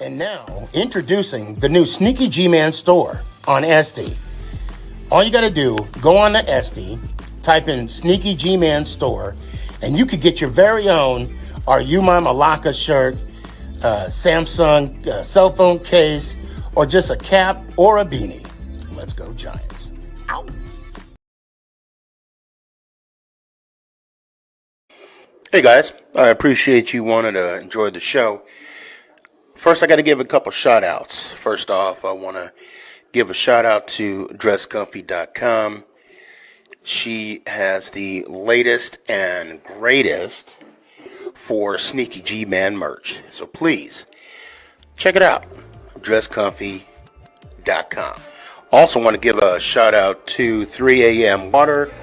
And now, introducing the new SneakyG Man store on SD. All you got to do, go on to SD, type in SneakyG Man store, and you could get your very own Are You My Malacca shirt, Samsung cell phone case, or just a cap or a beanie. Let's go Giants. Ow. Hey guys, I appreciate you wanting to enjoy the show. First, I got to give a couple shout outs. First off, I want to give a shout out to dresscomfy.com. She has the latest and greatest for Sneaky G Man merch. So please check it out. Dresscomfy.com. Also want to give a shout out to 3 a.m. water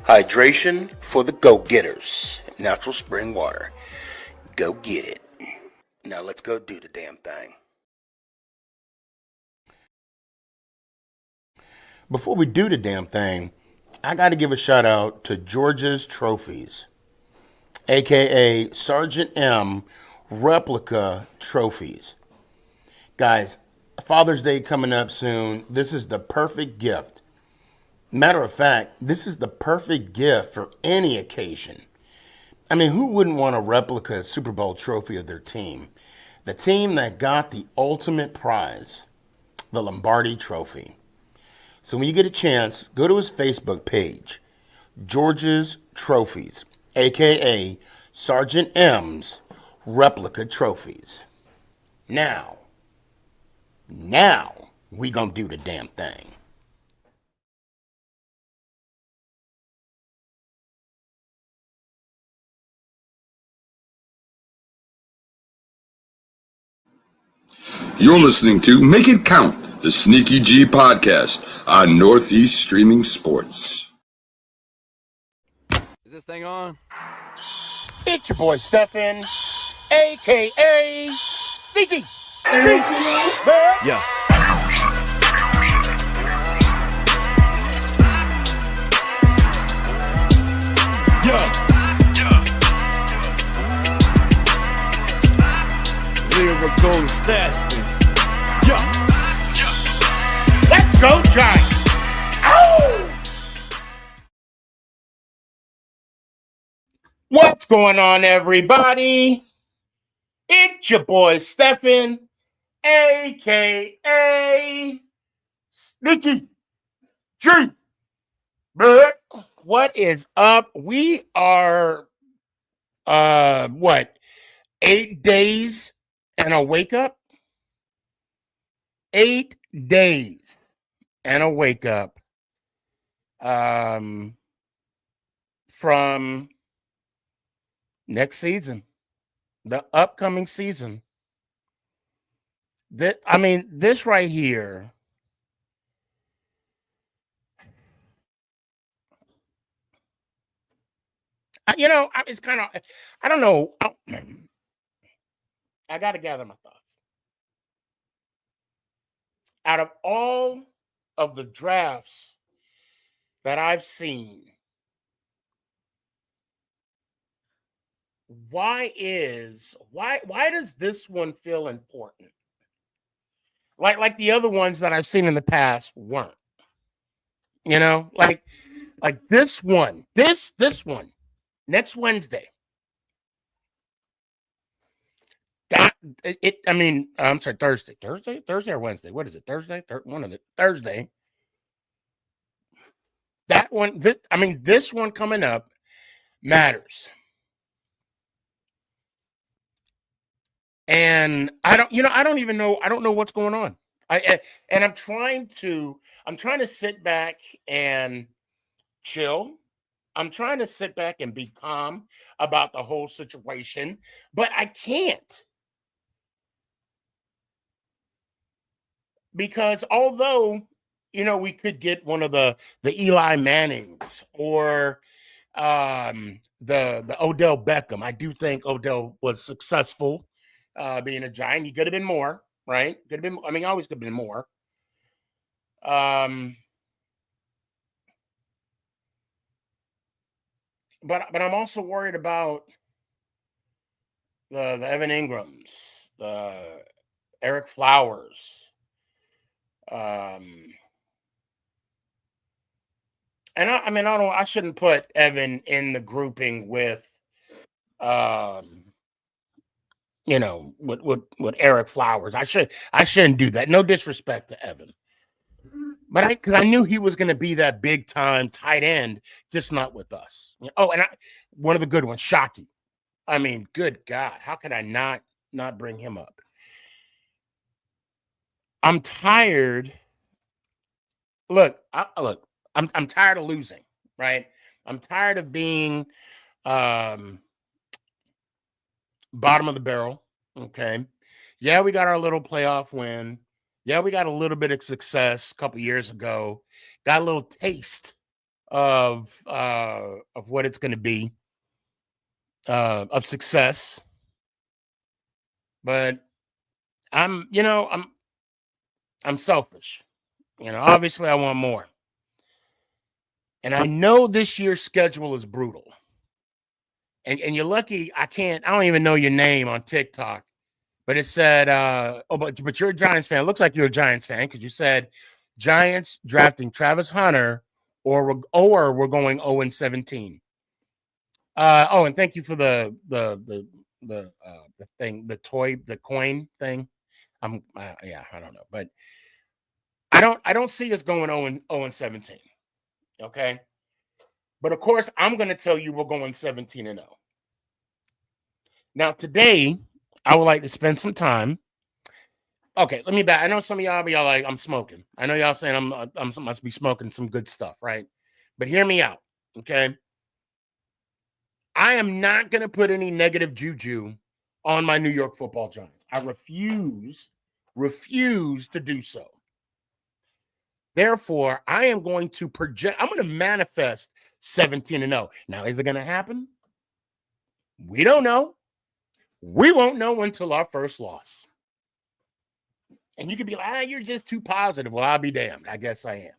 hydration for the go-getters. Natural spring water. Go get it. Now let's go do the damn thing. Before we do the damn thing, I got to give a shout out to George's Trophies, aka Sergeant M replica trophies. Guys, Father's Day coming up soon. This is the perfect gift. Matter of fact, this is the perfect gift for any occasion. I mean, who wouldn't want a replica Super Bowl trophy of their team? The team that got the ultimate prize, the Lombardi Trophy. So when you get a chance, go to his Facebook page, George's Trophies, a.k.a. Sergeant M's replica trophies. Now, we gonna do the damn thing. You're listening to Make It Count, the Sneaky G podcast on Northeast Streaming Sports. Is this thing on? It's your boy Stefan, a.k.a. Sneaky G. Yeah. Lyrical assassin. Let's go Giants. Ow! What's going on, everybody? It's your boy Stefan, a.k.a. Sneaky G. What is up? We are, 8 days and a wake up? 8 days and a wake up from next season, the upcoming season. This right here, it's kind of, I don't know. I got to gather my thoughts. Out of all of the drafts that I've seen, why does this one feel important? Like the other ones that I've seen in the past weren't. Like this one, this one, next Wednesday. I'm sorry, Thursday or Wednesday. What is it? Thursday? Thursday. That one, this one coming up matters. And I don't even know. I don't know what's going on. I'm trying to sit back and chill. I'm trying to sit back and be calm about the whole situation, but I can't. Because although, we could get one of the Eli Mannings or the Odell Beckham. I do think Odell was successful being a Giant. He could have been more, right? Could have been, always could have been more. But I'm also worried about the Evan Ingrams, the Eric Flowers. And I shouldn't put Evan in the grouping with, with Eric Flowers. I shouldn't do that. No disrespect to Evan, but because I knew he was going to be that big time tight end, just not with us. Oh, and one of the good ones, Shockey. I mean, good God, how could I not bring him up? I'm tired. Look, I'm tired of losing, right? I'm tired of being bottom of the barrel. Okay. Yeah, we got our little playoff win. Yeah, we got a little bit of success a couple years ago. Got a little taste of what it's going to be of success. But I'm selfish. Obviously I want more. And I know this year's schedule is brutal. And you're lucky I don't even know your name on TikTok. But it said, but you're a Giants fan. It looks like you're a Giants fan because you said Giants drafting Travis Hunter or we're going 0-17. And thank you for the thing, the coin thing. I don't know, but I don't see us going 0-17. Okay. But of course, I'm going to tell you we're going 17-0. Now, today, I would like to spend some time. Okay, let me back. I know some of y'all be like, I'm smoking. I know y'all saying I'm must be smoking some good stuff, right? But hear me out, okay? I am not going to put any negative juju on my New York Football Giants. I refuse to do so. Therefore, I am going to project. I'm going to manifest 17-0. Now, is it going to happen? We don't know. We won't know until our first loss. And you could be like, you're just too positive. Well, I'll be damned. I guess I am.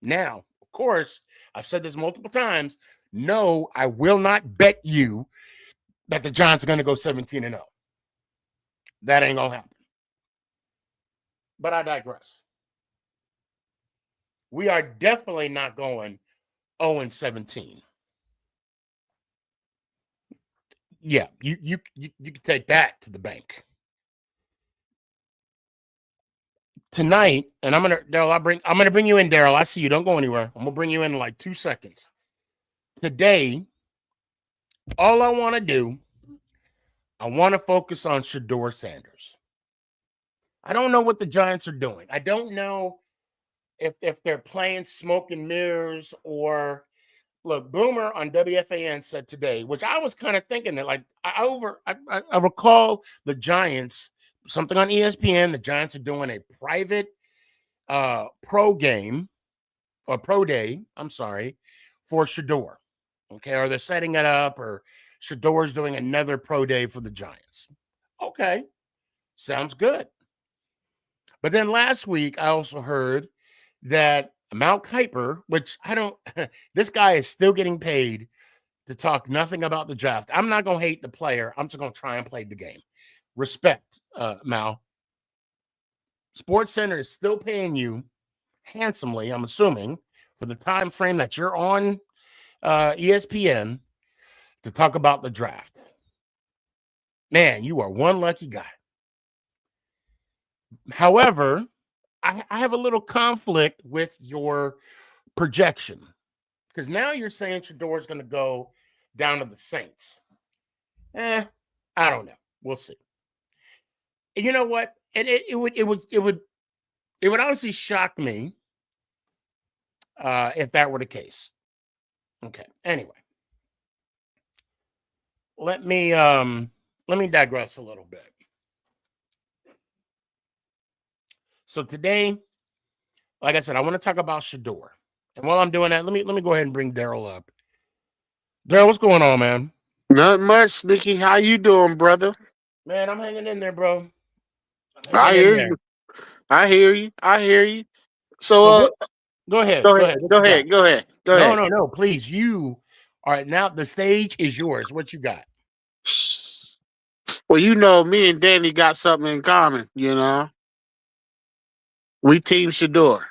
Now, of course, I've said this multiple times. No, I will not bet you that the Giants are going to go 17-0. That ain't going to happen. But I digress. We are definitely not going 0-17. Yeah, you can take that to the bank. Tonight, and I'm gonna bring you in, Daryl. I see you. Don't go anywhere. I'm gonna bring you in like 2 seconds. Today, all I want to do, I want to focus on Shedeur Sanders. I don't know what the Giants are doing. I don't know if they're playing smoke and mirrors or look. Boomer on WFAN said today, which I was kind of thinking that, like, I recall the Giants, something on ESPN. The Giants are doing a private pro game or pro day. I'm sorry, for Shedeur. Okay, or they're setting it up, or Shedeur's doing another pro day for the Giants. Okay, sounds good. But then last week, I also heard that Mount Kiper, which this guy is still getting paid to talk nothing about the draft. I'm not going to hate the player. I'm just going to try and play the game. Respect, Mal. SportsCenter is still paying you handsomely, I'm assuming, for the time frame that you're on ESPN to talk about the draft. Man, you are one lucky guy. However, I have a little conflict with your projection because now you're saying Shedeur is going to go down to the Saints. I don't know. We'll see. And you know what? It would honestly shock me if that were the case. Okay. Anyway, let me digress a little bit. So today, like I said, I want to talk about Shedeur. And while I'm doing that, let me go ahead and bring Daryl up. Daryl, what's going on, man? Not much, Sneaky. How you doing, brother? Man, I'm hanging in there, bro. I hear you. I hear you. So, go ahead. Go ahead. No. Please, you. All right, now the stage is yours. What you got? Well, me and Danny got something in common. We team Shador.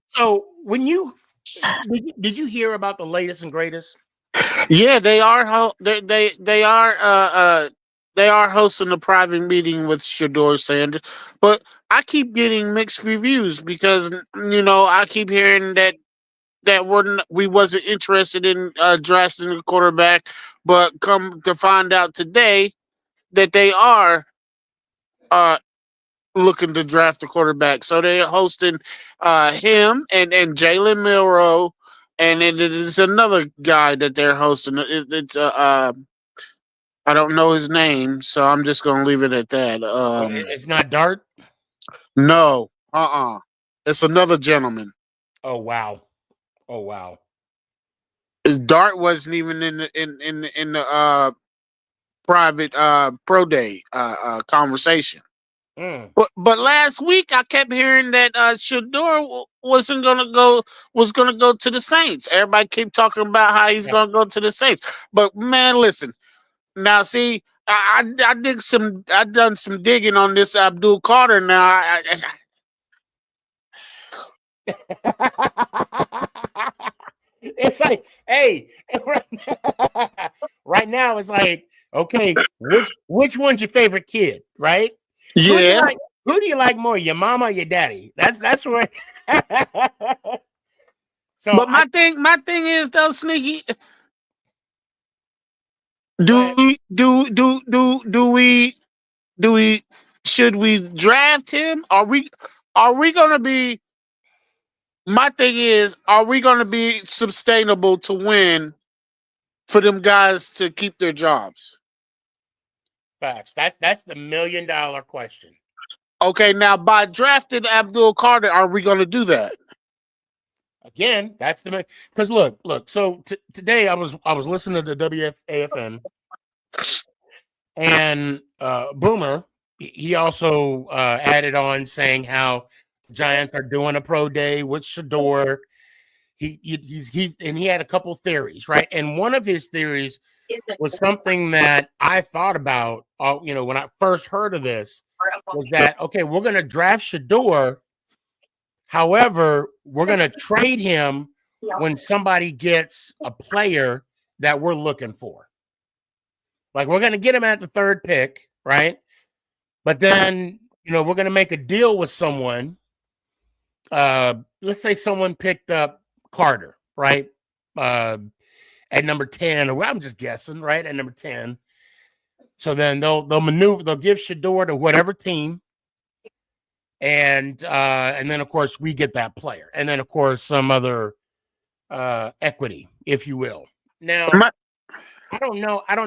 So when did you hear about the latest and greatest? Yeah, they are. They are hosting a private meeting with Shador Sanders, but I keep getting mixed reviews because I keep hearing that we wasn't interested in drafting a quarterback, but come to find out today that they are uh, looking to draft a quarterback. So they're hosting him and Jalen Milroe, and then there's another guy that they're hosting. It's I don't know his name, so I'm just gonna leave it at that. It's not Dart. No, it's another gentleman. Oh wow. Oh wow. Dart wasn't even in the private pro day conversation. But last week I kept hearing that Shador was gonna go to the Saints. Everybody keep talking about how he's gonna go to the Saints. But man, listen. Now see, I done some digging on this Abdul Carter now. It's like, hey, right now it's like, okay, which one's your favorite kid, right? Yeah. Who do you like more, your mama or your daddy? That's what. So, but my thing is though, Sneaky. Do we should we draft him? Are we gonna be? My thing is, are we gonna be sustainable to win for them guys to keep their jobs? Facts. That's the $1 million question. Okay, now by drafting Abdul Carter, are we going to do that? Again, that's the because look. So today I was listening to the WAFN, and Boomer he also added on saying how Giants are doing a pro day with Shador. He's and he had a couple theories, right? And one of his theories was something that I thought about, when I first heard of this, was that, okay, we're going to draft Shador. However, we're going to trade him when somebody gets a player that we're looking for. Like, we're going to get him at the third pick, right? But then, we're going to make a deal with someone. Let's say someone picked up Carter, right? At number 10, or I'm just guessing, right? At number 10. So then they'll maneuver, they'll give Shador to whatever team. And then of course we get that player. And then of course some other equity, if you will. Now I don't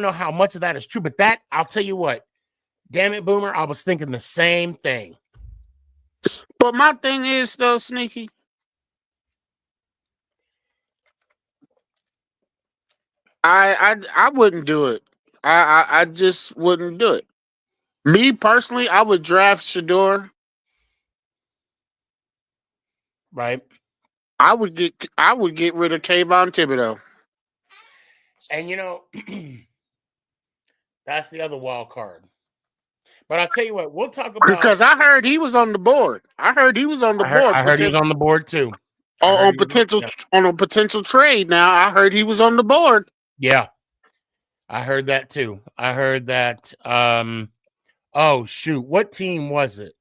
know how much of that is true, but that I'll tell you what, damn it, Boomer, I was thinking the same thing. But my thing is though, Sneaky. I wouldn't do it. I just wouldn't do it. Me personally, I would draft Shador. Right. I would get rid of Kayvon Thibodeau. And that's the other wild card. But I'll tell you what, we'll talk about, because I heard he was on the board. I heard he was on the board. I heard he was on the board too. On a potential trade. Now I heard he was on the board. Yeah, I heard that too. I heard that. Oh shoot, what team was it?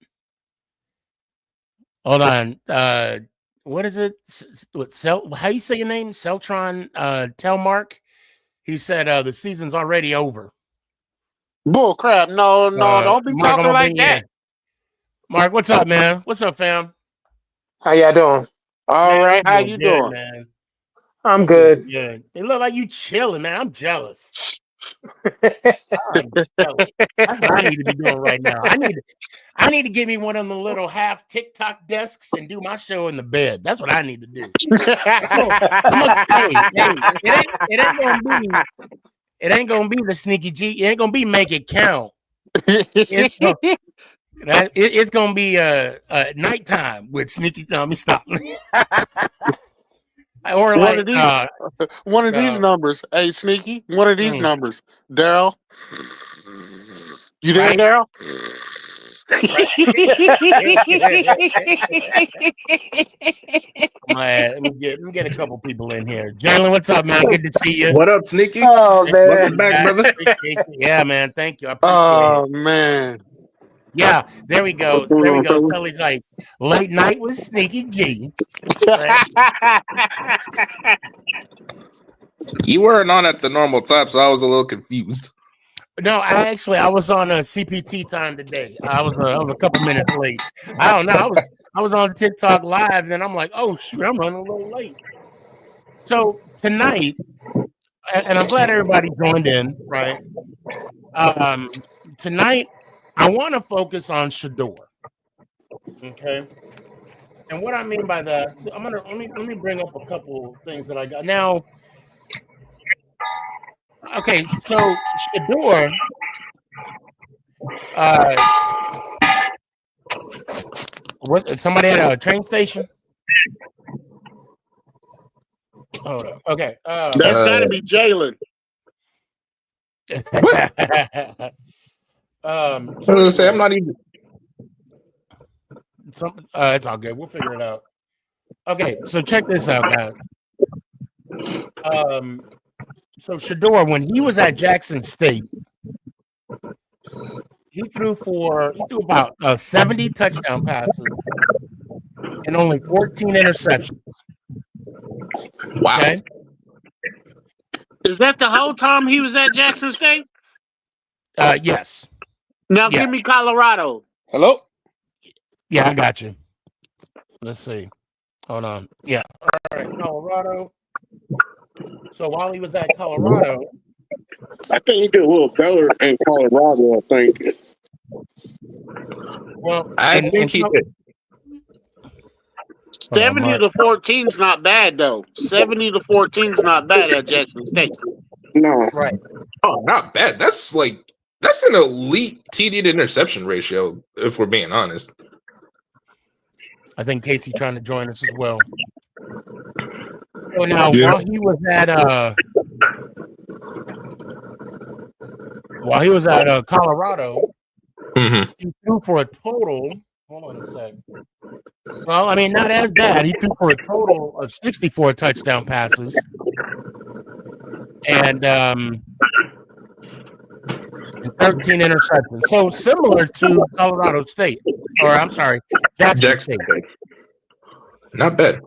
Hold on. What is it? How you say your name? Celtron Telmark. He said the season's already over. Bull crap. No, don't be Mark, talking like that. Mark, what's up, man? What's up, fam? How y'all doing? All right, how you doing, man? I'm good. Good. It look like you chilling, man. I'm jealous. I'm jealous. That's what I need to be doing right now. I need to get me one of the little half TikTok desks and do my show in the bed. That's what I need to do. It ain't gonna be the Sneaky G. It ain't gonna be make it count. It's gonna be nighttime with Sneaky. No, let me stop. Or One like, of these, one of these numbers. Hey, Sneaky, one of these numbers. Daryl, you there, right? Daryl? Man, let me get a couple people in here. Jalen, what's up, man? Good to see you. What up, Sneaky? Oh Welcome man. back, brother. Appreciate you. Yeah, man. Thank you. I appreciate Oh it. man. Yeah, there we go. There we go. Sully's like late night with Sneaky G. Right? You weren't on at the normal time, so I was a little confused. No, I was on a CPT time today. I was a couple minutes late. I don't know. I was on TikTok live, and I'm like, oh shoot, I'm running a little late. So tonight, and I'm glad everybody joined in. Right. Tonight, I want to focus on Shador. Okay. And what I mean by that, let me bring up a couple things that I got now. Okay, so Shador, what? Somebody at a train station? Hold up. Okay. That's got to be Jalen. I was gonna say I'm not even. It's all good. We'll figure it out. Okay, so check this out, guys. So Shador, when he was at Jackson State, he threw about 70 touchdown passes and only 14 interceptions. Wow. Okay? Is that the whole time he was at Jackson State? Yes. Now Yeah. give me Colorado. Hello. Yeah, I got you. Let's see. Hold on. Yeah. All right, Colorado. So while he was at Colorado, I think he did a little better in Colorado, I think. well, I think he did. 70 to 14 is not bad, though. 70 to 14 is not bad at Jackson State. No. right. Oh, not bad. That's an elite TD to interception ratio, if we're being honest. I think Casey trying to join us as well. So now, while he was at Colorado, he threw for a total. Hold on a sec. Well, I mean, not as bad. He threw for a total of 64 touchdown passes, and 13 interceptions. So similar to Colorado State, or I'm sorry, Jackson State. Not bad.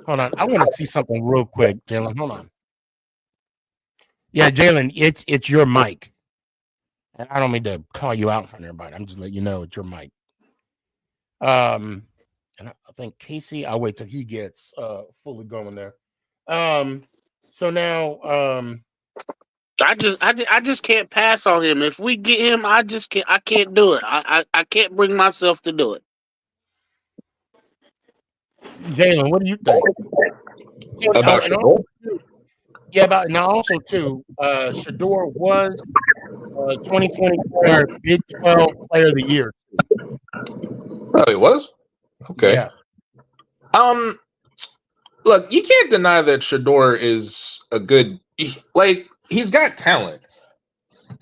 Hold on, I want to see something real quick, Jalen. Hold on. Yeah, Jalen, it's your mic, and I don't mean to call you out in front of everybody. I'm just letting you know it's your mic. And I think Casey, I'll wait till he gets fully going there. So now, I just can't pass on him. If we get him, I can't do it. I can't bring myself to do it. Jalen, what do you think? So, About Shador? and also too, Shador was 2024 Big 12 Player of the Year. Oh, he was? Okay. Yeah. Look, you can't deny that Shador is a good, he's got talent.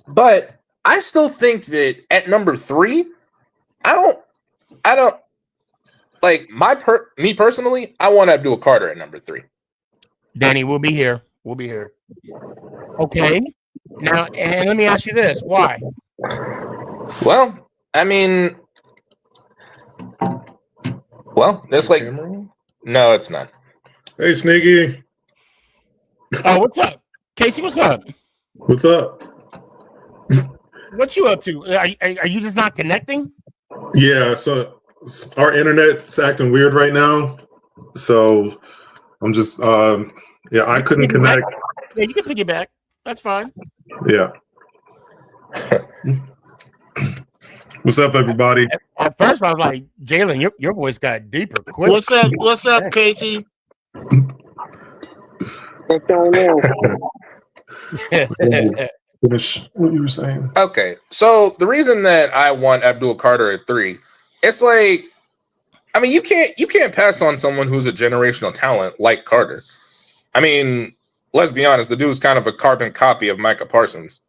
But I still think that at number 3, I don't like me personally, I want Abdul Carter at number 3. Danny, we'll be here. Okay. Now, and let me ask you this. Why? Well, I mean, it's like, no, it's not. Hey, Sneaky. Oh, what's up? Casey, what's up? What's up? What you up to? Are you just not connecting? Yeah, so our internet's acting weird right now. So I'm just, I couldn't connect. Yeah, you can piggyback. That's fine. Yeah. What's up, everybody? At first, I was like, Jalen, your voice got deeper quick. What's up, Casey? What's going on? Finish what you were saying. Okay, so the reason that I want Abdul Carter at 3, it's like I mean, you can't pass on someone who's a generational talent like Carter. I mean, let's be honest, the dude's kind of a carbon copy of Micah Parsons.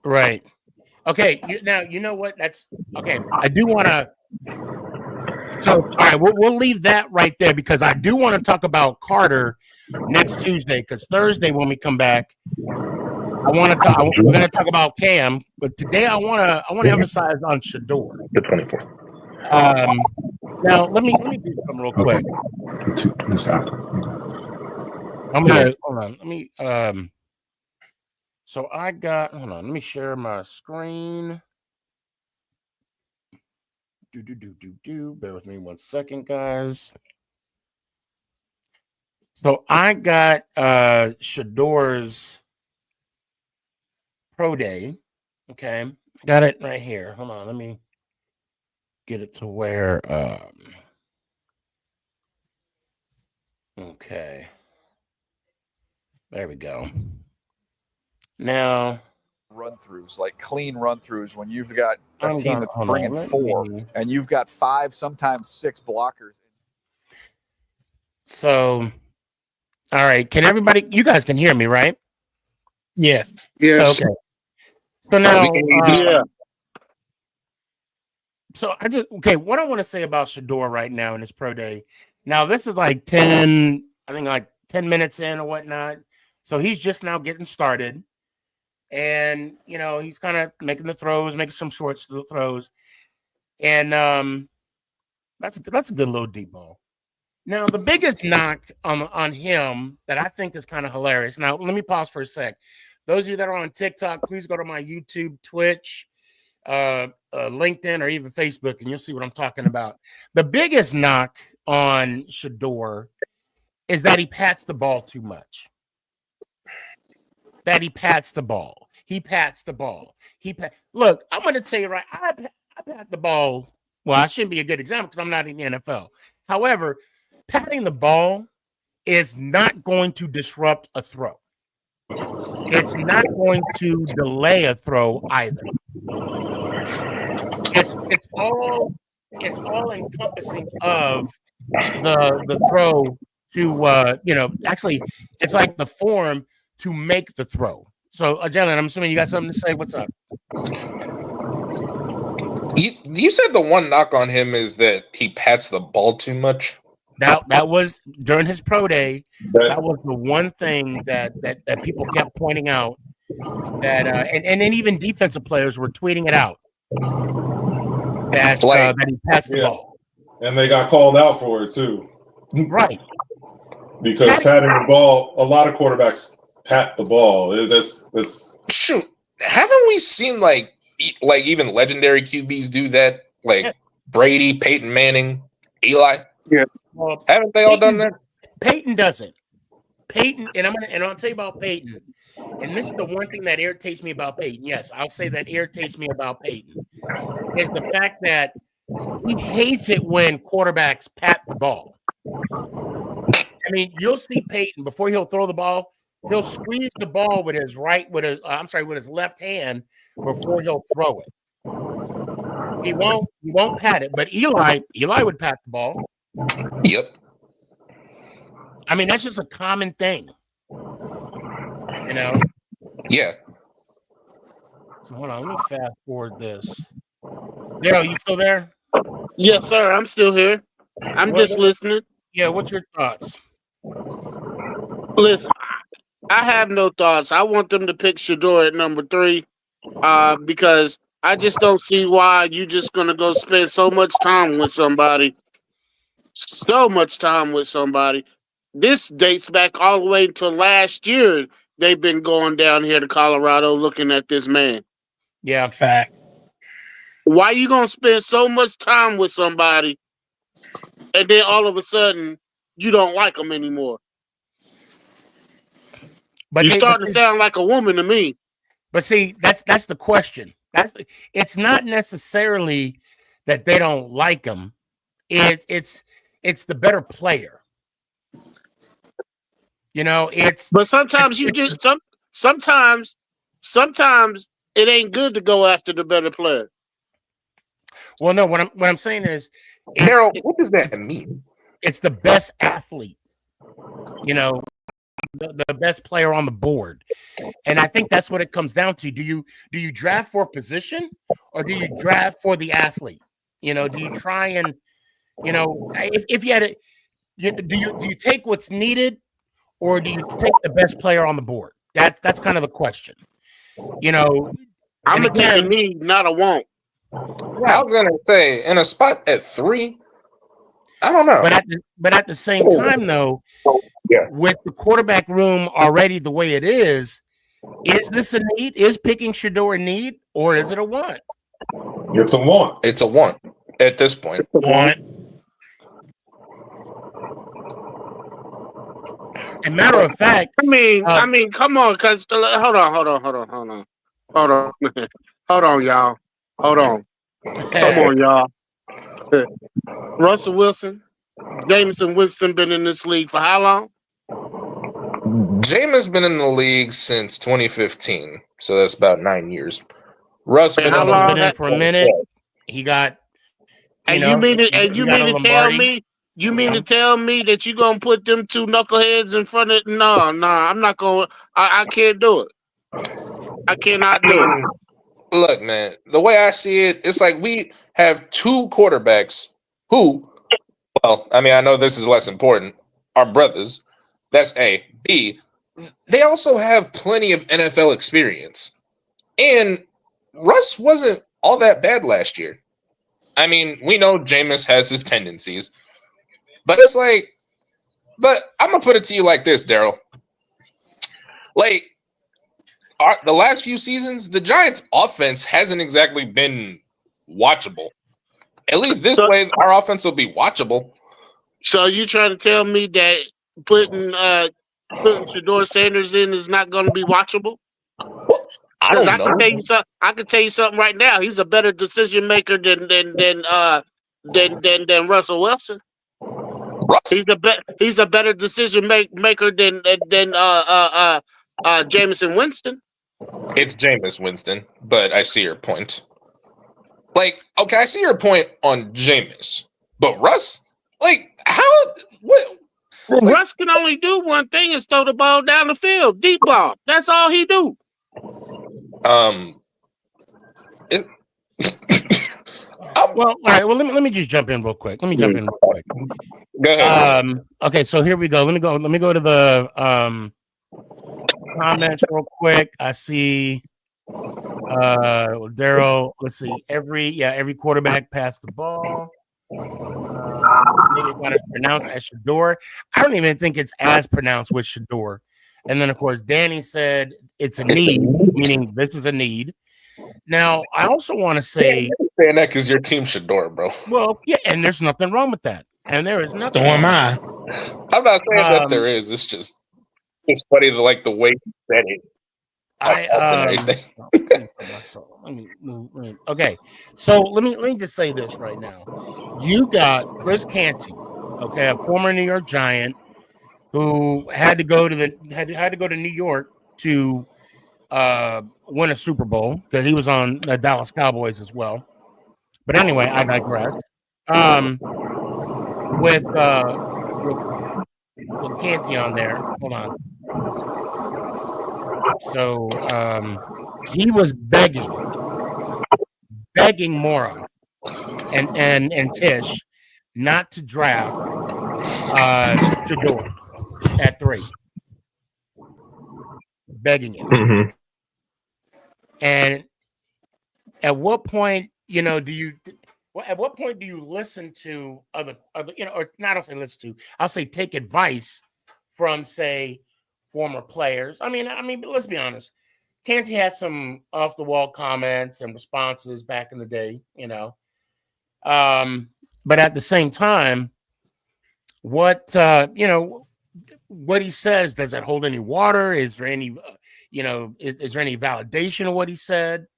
Right. Okay. Now you know what? That's okay. I do want to. So, all right, we'll leave that right there because I do want to talk about Carter next Tuesday. Because Thursday when we come back, I want to talk. We're going to talk about Cam, but today I want to emphasize on Shador. The 24th. Now let me do something real quick. I'm gonna hold on. Let me So I got. Hold on. Let me share my screen. Bear with me 1 second, guys. So I got Shador's Pro Day. Okay. Got it right here. Hold on. Let me get it to where okay. There we go. Now run-throughs, like clean run-throughs, when you've got a I'm team gonna- that's hold bringing on, let 4 me- and you've got 5, sometimes 6 blockers. So all right, can everybody, you guys can hear me, right? Yes. Yes. Okay. So now Yeah. So I just what I want to say about Shador right now in his pro day. Now this is like 10 minutes in or whatnot. So he's just now getting started. And he's kind of making the throws, making some short throws. And that's a good little deep ball. Now the biggest knock on him that I think is kind of hilarious. Now let me pause for a sec. Those of you that are on TikTok, please go to my YouTube, Twitch, LinkedIn, or even Facebook, and you'll see what I'm talking about. The biggest knock on Shador is that he pats the ball too much. He pats the ball. Look, I'm going to tell you right. I pat the ball. Well, I shouldn't be a good example because I'm not in the NFL. However, patting the ball is not going to disrupt a throw. It's not going to delay a throw either. It's all encompassing of the throw to actually it's like the form to make the throw. So Jalen, I'm assuming you got something to say. What's up? You said the one knock on him is that he pats the ball too much. That was during his pro day. That was the one thing that people kept pointing out. That and then even defensive players were tweeting it out. That he pats the ball. And they got called out for it too. Right. Because patting the ball, a lot of quarterbacks pat the ball. That's shoot. Haven't we seen like even legendary QBs do that? Like Brady, Peyton Manning, Eli. Yeah. Well, haven't they all done that? Peyton doesn't. Peyton, and I'll tell you about Peyton. And this is the one thing that irritates me about Peyton. Yes, I'll say that irritates me about Peyton is the fact that he hates it when quarterbacks pat the ball. I mean, you'll see Peyton before he'll throw the ball, he'll squeeze the ball with his left hand before he'll throw it. He won't pat it, but Eli would pat the ball. Yep. I mean, that's just a common thing. Yeah. So hold on, let me fast forward this. Daryl, you still there? Yes, sir. I'm still here. I'm just listening. Yeah, what's your thoughts? Listen, I have no thoughts. I want them to pick Shador at number 3 because I just don't see why you just going to go spend so much time with somebody. This dates back all the way to last year. They've been going down here to Colorado looking at this man. Yeah. Fact. Why you going to spend so much time with somebody and then all of a sudden you don't like them anymore? But you're starting to sound like a woman to me. But see, that's the question. It's not necessarily that they don't like him. It's the better player. But sometimes sometimes it ain't good to go after the better player. Well, no, what I'm saying is, Daryl, what does that mean? it's the best athlete, you know, the best player on the board. And I think that's what it comes down to. Do you draft for position, or do you draft for the athlete? You know, do you try and, you know, if you had it, do you take what's needed, or do you take the best player on the board? That's kind of the question. You know, I'm and gonna take a again, need, not a want. I was gonna say in a spot at 3, I don't know. but at the same time, though, Yeah. with the quarterback room already the way it is this a need? Is picking Shador a need, or is it a want? It's a want. It's a want at this point. Want. And matter of fact, I mean, come on, cause hold on, y'all, hold on, come on, y'all. Russell Wilson, Jameson Winston been in this league for how long? Jameis been in the league since 2015, so that's about 9 years. Russ been how in long been in for a minute. He got, and you mean to tell me? You mean to tell me that you gonna put them two knuckleheads in front of? No, I'm not going. I can't do it. I cannot do it. Look, man, the way I see it, it's like we have 2 quarterbacks who, well, I mean, I know this is less important, are brothers. That's A. B, they also have plenty of NFL experience. And Russ wasn't all that bad last year. I mean, we know Jameis has his tendencies, but it's like, but I'm going to put it to you like this, Daryl. Like, the last few seasons, the Giants' offense hasn't exactly been watchable. At least this way, our offense will be watchable. So you trying to tell me that putting Shador Sanders in is not going to be watchable? I don't know. I can tell you something right now. He's a better decision maker than Russell Wilson. Russ? He's a better decision maker than Jameson Winston. It's Jameis Winston, but I see your point. Like, okay, I see your point on Jameis, but Russ, like, how? What? Russ can only do one thing: is throw the ball down the field, deep ball. That's all he do. Well, all right. Well, let me just jump in real quick. Go ahead. Okay, so here we go. Let me go to the comments real quick. I see Daryl. Let's see. Every quarterback passed the ball. Maybe it's not as pronounced as Shador. I don't even think it's as pronounced with Shador. And then, of course, Danny said it's a need, meaning this is a need. Now, I also want to say, saying that because your team Shador, bro. Well, yeah, and there's nothing wrong with that. And there is nothing. So am I. I'm not saying that there is. It's just it's funny the way he said it. Okay, so let me just say this right now. You got Chris Canty, okay, a former New York Giant who had to go to had to go to New York to win a Super Bowl because he was on the Dallas Cowboys as well. But anyway, I digress. With Canty on there, hold on. So he was begging Mora and Tish not to draft Shador at 3, begging him. Mm-hmm. And at what point, at what point do you listen to other, or not? I'll say listen to. I'll say take advice from, say, former players. I mean, but let's be honest. Canty has some off the wall comments and responses back in the day, but at the same time, what he says, does it hold any water? Is there any, is there any validation of what he said?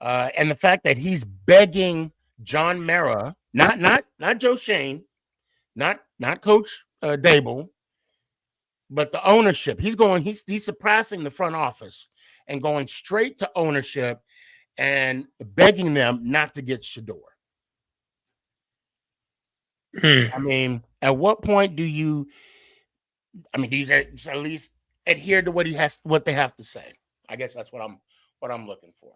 And the fact that he's begging John Mara, not Joe Shane, not Coach Dable, but the ownership. He's surpassing the front office and going straight to ownership and begging them not to get Shador. I mean, at what point do you at least adhere to what they have to say? I guess that's what I'm looking for.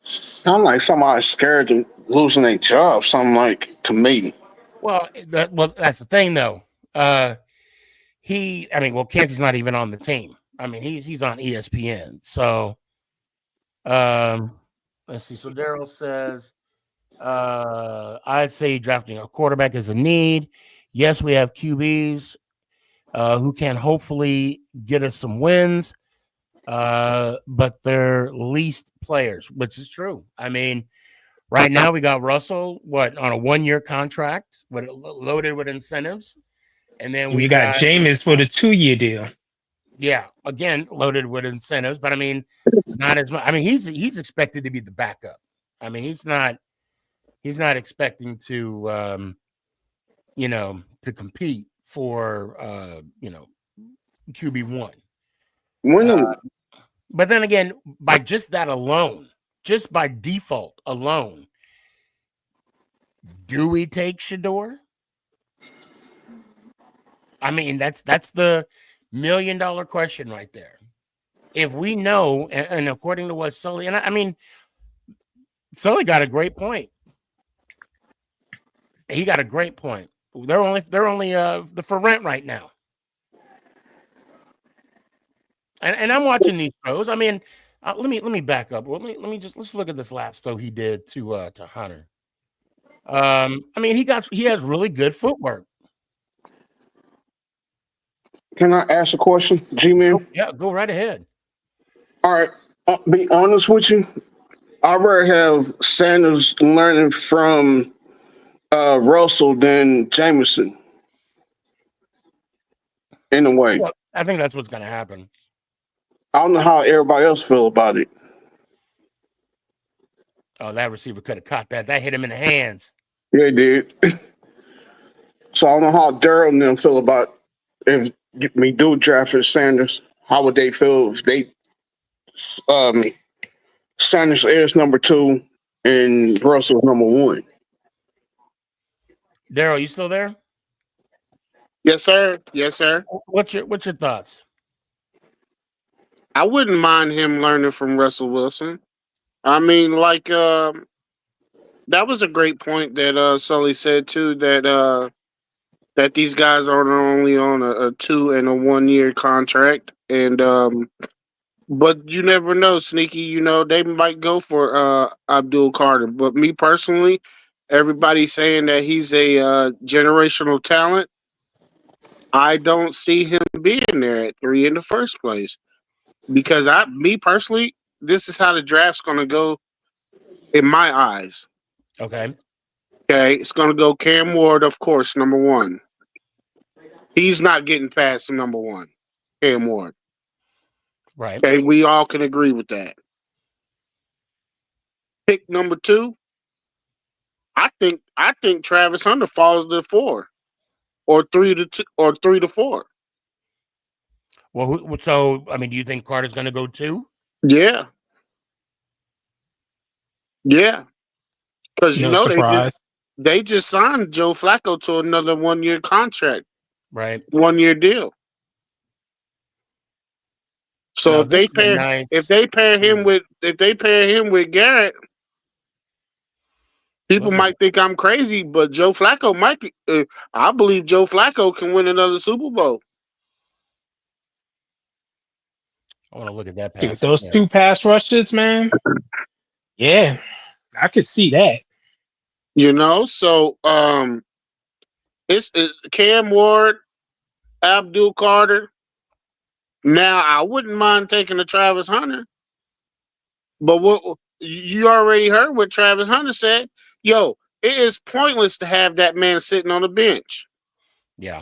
Sound like somebody's scared of losing their job. Something like to me. Well, that's the thing, though. Canty's not even on the team. I mean, he's on ESPN. So, let's see. So Daryl says, I'd say drafting a quarterback is a need. Yes, we have QBs who can hopefully get us some wins, but they're least players, which is true. I mean, right now we got Russell, on a 1-year contract, loaded with incentives. And then we got Jameis for the 2-year deal. Yeah, again, loaded with incentives, but I mean, not as much. I mean, he's expected to be the backup. I mean, he's not expecting to to compete for QB1. But then again, by just that alone, just by default alone, do we take Shador? I mean, that's the $1 million question right there. If we know, and according to what Sully, and I mean, Sully got a great point. He got a great point. They're only for rent right now. And I'm watching these throws. I mean, let me back up. Let's look at this last throw he did to Hunter. I mean, he has really good footwork. Can I ask a question, G-Man? Yeah, go right ahead. All right. Be honest with you. I'd rather have Sanders learning from Russell than Jameson. In a way. Well, I think that's what's going to happen. I don't know how everybody else feel about it. Oh, that receiver could have caught that. That hit him in the hands. Yeah, he did. So I don't know how Daryl and them feel about if we do draft Sanders. How would they feel if they Sanders is number 2 and Russell number 1? Daryl, you still there? Yes, sir. Yes, sir. What's your thoughts? I wouldn't mind him learning from Russell Wilson. I mean, like that was a great point that Sully said too. That these guys are only on a 2 and a 1-year contract, and but you never know, Sneaky. You know, they might go for Abdul Carter. But me personally, everybody's saying that he's a generational talent. I don't see him being there at 3 in the first place. Because me personally, this is how the draft's going to go in my eyes. Okay. Okay, it's going to go Cam Ward, of course, number 1. He's not getting past the number 1, Cam Ward. Right. Okay, we all can agree with that. Pick number 2. I think Travis Hunter falls to 4, or 3 to 2, or 3 to 4. Well, so I mean, do you think Carter's going to go 2? Yeah. Yeah. Because they just signed Joe Flacco to another 1-year contract. Right. 1-year deal. So if they pair him with Garrett, people might think I'm crazy, but Joe Flacco might. I believe Joe Flacco can win another Super Bowl. I want to look at that pass. Dude, those 2 pass rushes, man. Yeah, I could see that. You know, so it's Cam Ward, Abdul Carter. Now I wouldn't mind taking a Travis Hunter, but what you already heard what Travis Hunter said. Yo, it is pointless to have that man sitting on the bench. Yeah,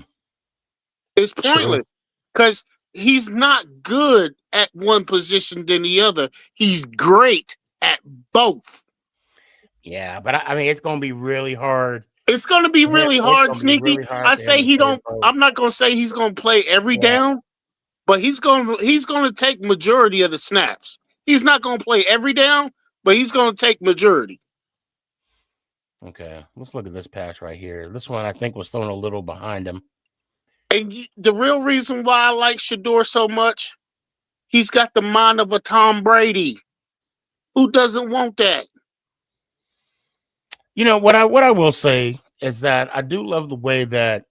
it's pointless because he's not good at one position than the other. He's great at both. Yeah, but I mean, it's going to be really hard. It's going to be really hard, Sneaky. I say he don't. I'm not going to say he's going to play every down, but he's going to take majority of the snaps. He's not going to play every down, but he's going to take majority. Okay, let's look at this pass right here. This one I think was thrown a little behind him. And the real reason why I like Shador so much, he's got the mind of a Tom Brady. Who doesn't want that? You know what I will say is that I do love the way that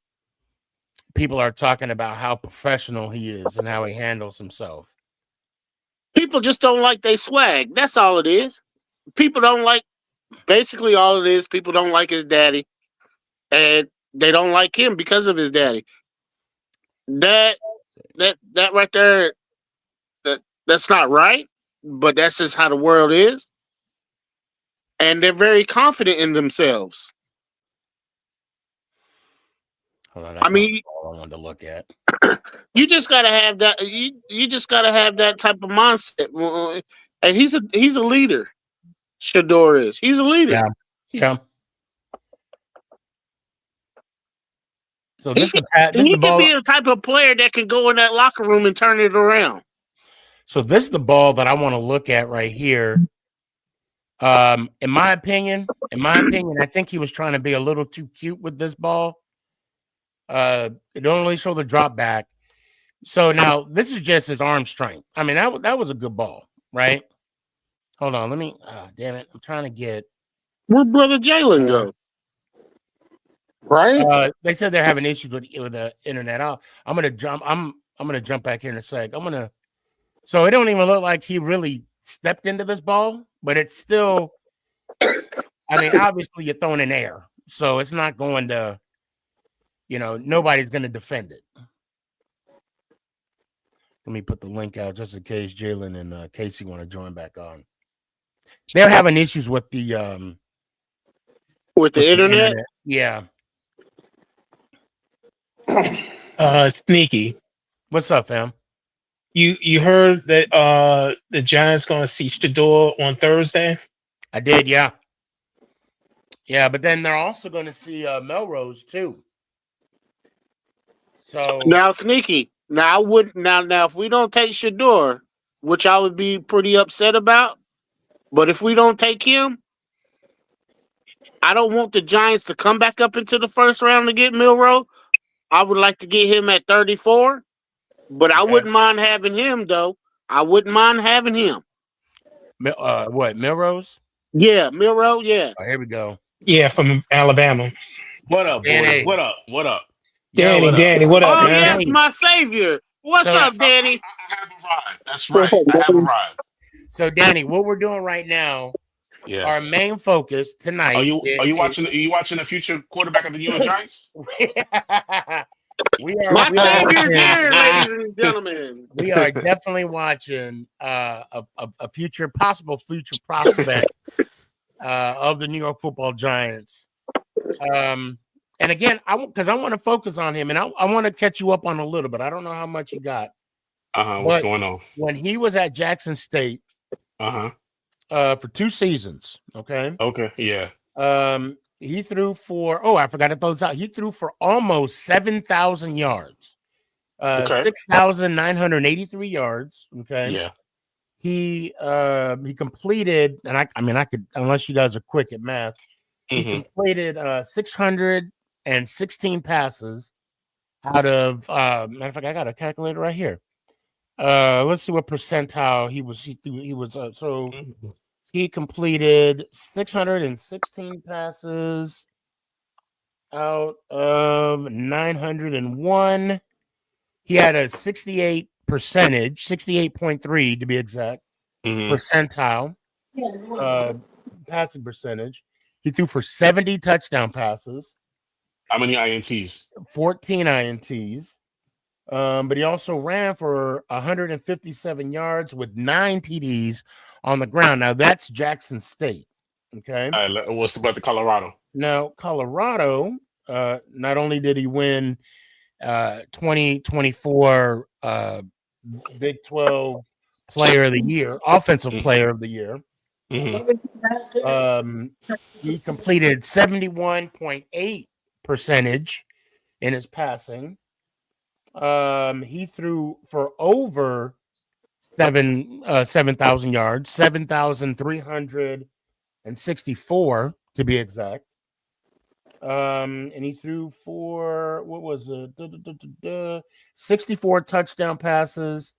people are talking about how professional he is and how he handles himself. People just don't like they swag. That's all it is. People don't like. Basically, all it is. People don't like his daddy, and they don't like him because of his daddy. That right there. That's not right. But that's just how the world is. And they're very confident in themselves. Hold on, that's I mean, all I wanted to look at. You just gotta have that. You just gotta have that type of mindset. And he's a leader. Shador is. He's a leader. Yeah. So He can be the type of player that can go in that locker room and turn it around. So this is the ball that I want to look at right here. In my opinion, I think he was trying to be a little too cute with this ball. It don't really show the drop back. So now this is just his arm strength. I mean, that was a good ball, right? Hold on, let me. Damn it, I'm trying to get. Where'd brother Jalen go? Right? They said they're having issues with the internet. I'm gonna jump. I'm gonna jump back here in a sec. So it don't even look like he really stepped into this ball, but it's still. I mean, obviously you're throwing in air, so it's not going to. Nobody's going to defend it. Let me put the link out just in case Jalen and Casey want to join back on. They're having issues with the internet. Yeah. Sneaky. What's up, fam? You heard that the Giants going to see Shador on Thursday? I did, yeah. Yeah, but then they're also going to see Melrose too. So now, Sneaky. Now if we don't take Shador, which I would be pretty upset about, but if we don't take him, I don't want the Giants to come back up into the first round to get Milroe. I would like to get him at 34, but I wouldn't mind having him though. I wouldn't mind having him. What, Melrose? Yeah, Milroe. Yeah. Oh, here we go. Yeah, from Alabama. What up, Danny. boys? What up? Danny, what up, man? Yes, my savior. What's up, Danny? I have arrived. That's right. I have arrived. So, Danny, what we're doing right now, our main focus tonight. Are you watching the future quarterback of the New York Giants? My savior's here, ladies and gentlemen. We are definitely watching a possible future prospect of the New York Football Giants. And again, because I want to focus on him, and I want to catch you up on a little bit. I don't know how much you got. What's going on? When he was at Jackson State, for 2 seasons, okay? Okay, yeah. He threw for, I forgot to throw this out. He threw for almost 7,000 yards, 6,983 yards, okay? Yeah. He completed, and I could, unless you guys are quick at math, he completed 616 passes out of matter of fact, I got a calculator right here. Let's see what percentile he was. So he completed 616 passes out of 901. He had a 68.3 to be exact, percentile passing percentage. He threw for 70 touchdown passes. How many INTs? 14 INTs. But he also ran for 157 yards with 9 TDs on the ground. Now, that's Jackson State. Okay. What's about the Colorado? Now, Colorado, not only did he win 2024 Big 12 Player of the Year, Offensive Player of the Year, he completed 71.8% in his passing. He threw for over 7,000 yards, 7,364 to be exact. And he threw for what was it? 64 touchdown passes,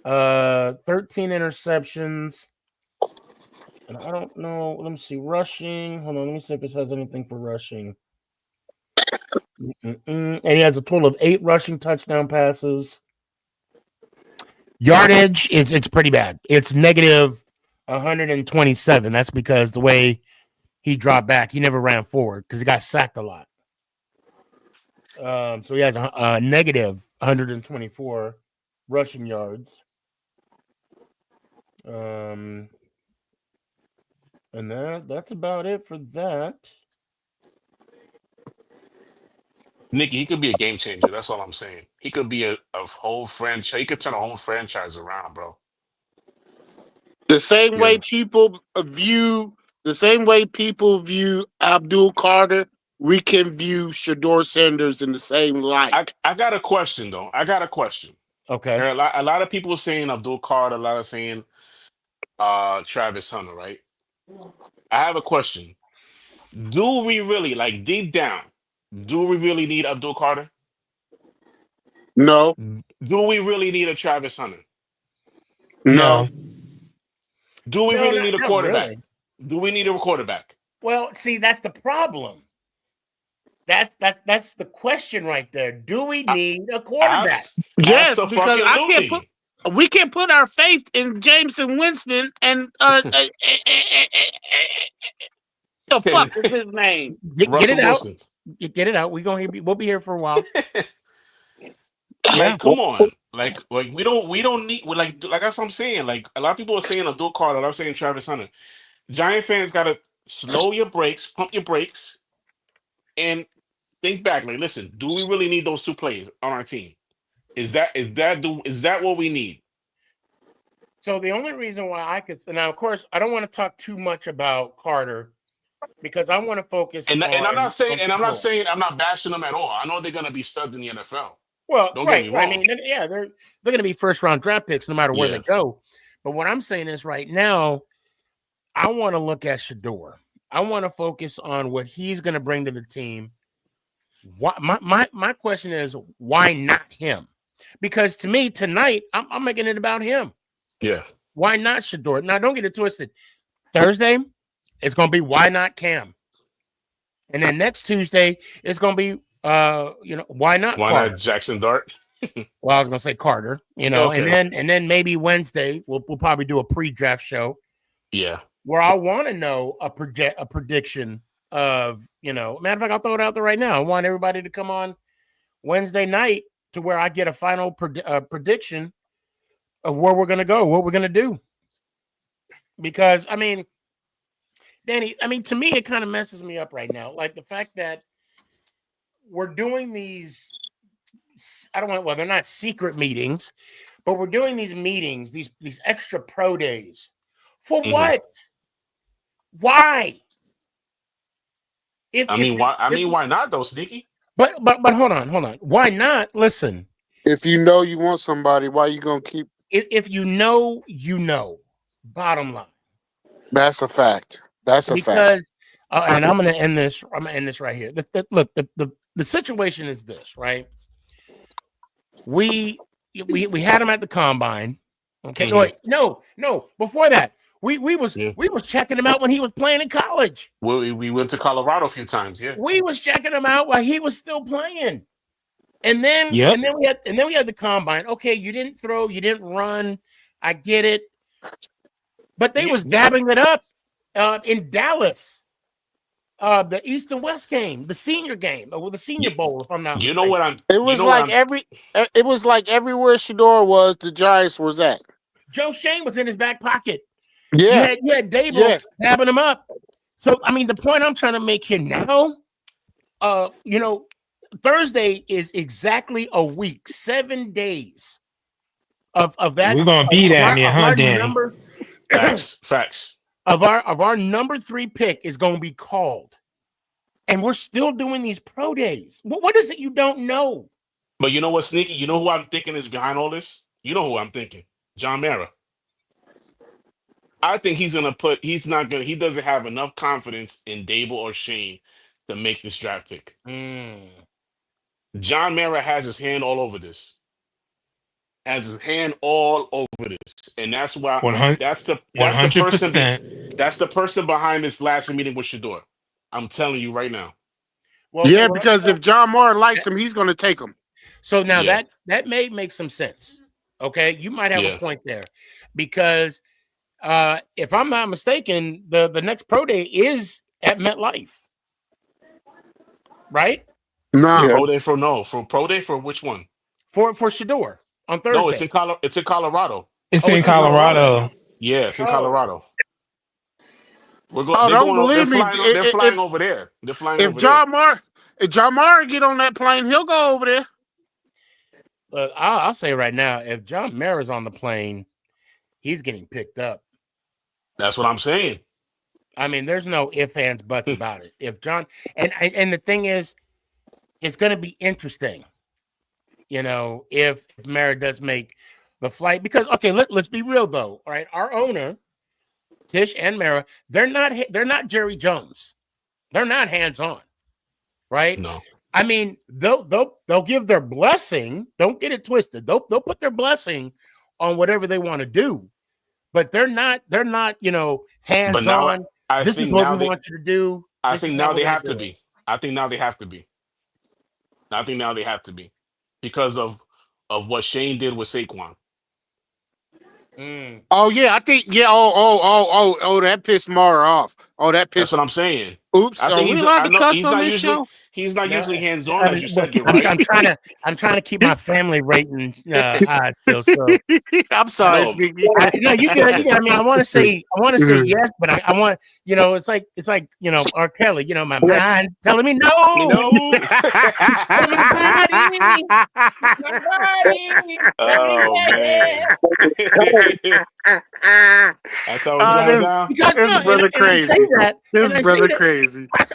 13 interceptions. And I don't know. Let me see. Rushing. Hold on. Let me see if this has anything for rushing. And he has a total of 8 rushing touchdown passes. Yardage, it's pretty bad. It's negative 127. That's because the way he dropped back, he never ran forward because he got sacked a lot. So he has a negative 124 rushing yards. And that's about it for that. Nikki, he could be a game changer. That's all I'm saying. He could be a whole franchise. He could turn a whole franchise around, bro. The same Yeah. way people view Abdul Carter, we can view Shador Sanders in the same light. I got a question though. I got a question. Okay. There are a lot of people saying Abdul Carter, a lot of saying Travis Hunter, right? I have a question. Do we really, like deep down, do we really need Abdul Carter? No. Do we really need a Travis Hunter? No. Do we No, really need a not quarterback? really. Do we need a quarterback? Well, see, that's the problem. That's the question right there. Do we need a quarterback? Yes, because we can't put our faith in Jameson Winston and the fuck is his name? Get it out. Get it out. We'll be here for a while. Like, come on. Like we don't need like that's what I'm saying. Like a lot of people are saying Abdul Carter, a lot of saying Travis Hunter. Giant fans gotta slow your brakes, pump your brakes, and think back. Like, listen, do we really need those 2 players on our team? Is that what we need? So the only reason why I could now, of course, I don't want to talk too much about Carter because I want to focus. And I'm not saying I'm not bashing them at all. I know they're gonna be studs in the NFL. Well, don't get me wrong. I mean, yeah, they're going to be first round draft picks no matter where they go. But what I'm saying is, right now, I want to look at Shador. I want to focus on what he's going to bring to the team. My question is, why not him? Because to me tonight, I'm making it about him. Yeah. Why not Shador? Now, don't get it twisted. Thursday, it's going to be why not Cam, and then next Tuesday, it's going to be why not Jackson Dart? Well, I was gonna say Carter, okay. and then maybe Wednesday we'll probably do a pre-draft show. Yeah. Where I want to know a prediction of, matter of fact, I'll throw it out there right now. I want everybody to come on Wednesday night to where I get a final prediction of where we're gonna go, what we're gonna do. Because I mean, Danny, to me it kind of messes me up right now. Like the fact that we're doing these, they're not secret meetings, but we're doing these meetings, these extra pro days. For what? Why? Why not though, Sneaky? But hold on. Why not? Listen. If you know you want somebody, why you gonna keep? If you know, Bottom line. That's a fact. Because and I'm gonna end this. I'm gonna end this right here. Look, the situation is this, right? We had him at the combine. Okay. Mm-hmm. No. Before that, we was checking him out when he was playing in college. We went to Colorado a few times. Yeah. We was checking him out while he was still playing. And then we had the combine. Okay, you didn't throw, you didn't run. I get it. But they was dabbing it up in Dallas. The East and West game, the senior game, or the Senior Bowl, if I'm not mistaken. It was like everywhere Shador was, the Giants was at. Joe Shane was in his back pocket. Yeah. You had Dable dabbing him up. So the point I'm trying to make here now, Thursday is exactly a week, 7 days of that. We're gonna be there, huh, Danny? Facts. Of our number 3 pick is going to be called, and we're still doing these pro days. What is it you don't know? But you know what, Sneaky? You know who I'm thinking is behind all this? You know who I'm thinking? John Mara. I think he's gonna put. He's not gonna. He doesn't have enough confidence in Dable or Shane to make this draft pick. John Mara has his hand all over this. Has his hand all over this, and that's why. That's the person. 100%. That's the person behind this last meeting with Shador. I'm telling you right now. Well, yeah, because if John Moore likes him, he's going to take him. So now that may make some sense. Okay, you might have a point there, because if I'm not mistaken, the next pro day is at MetLife, right? No, pro day for which one? For Shador on Thursday. No, it's in Colorado. It's in Colorado. It's in Colorado. Yeah, it's in Colorado. We're going. Oh, don't believe me. They're flying over there. They're flying over there. If John Moore get on that plane, he'll go over there. I'll say right now, if John Mara's on the plane, he's getting picked up. That's what I'm saying. I mean, there's no ifs, ands, buts about it. If John and the thing is, it's going to be interesting, if Mara does make the flight, because let's be real though. All right, our owner, Tish and Mara, they're not Jerry Jones. They're not hands-on, right? No. I mean, they'll give their blessing. Don't get it twisted. They'll put their blessing on whatever they want to do, but they're not hands on. This is what we want you to do. I think now they have to be. I think now they have to be because of what Shane did with Saquon. Oh yeah, I think Oh, that pissed Mara off. Oh, that pissed. That's what I'm saying. Oops. I think he's not usually hands on, as you said. You're right. I'm trying to keep my family rating high still. So I'm sorry, Sneaky. No, you get it. I mean, I want to say yes, but I want it's like R. Kelly. My mind telling me no. Oh man. That's how it's going down. This brother crazy. This brother crazy.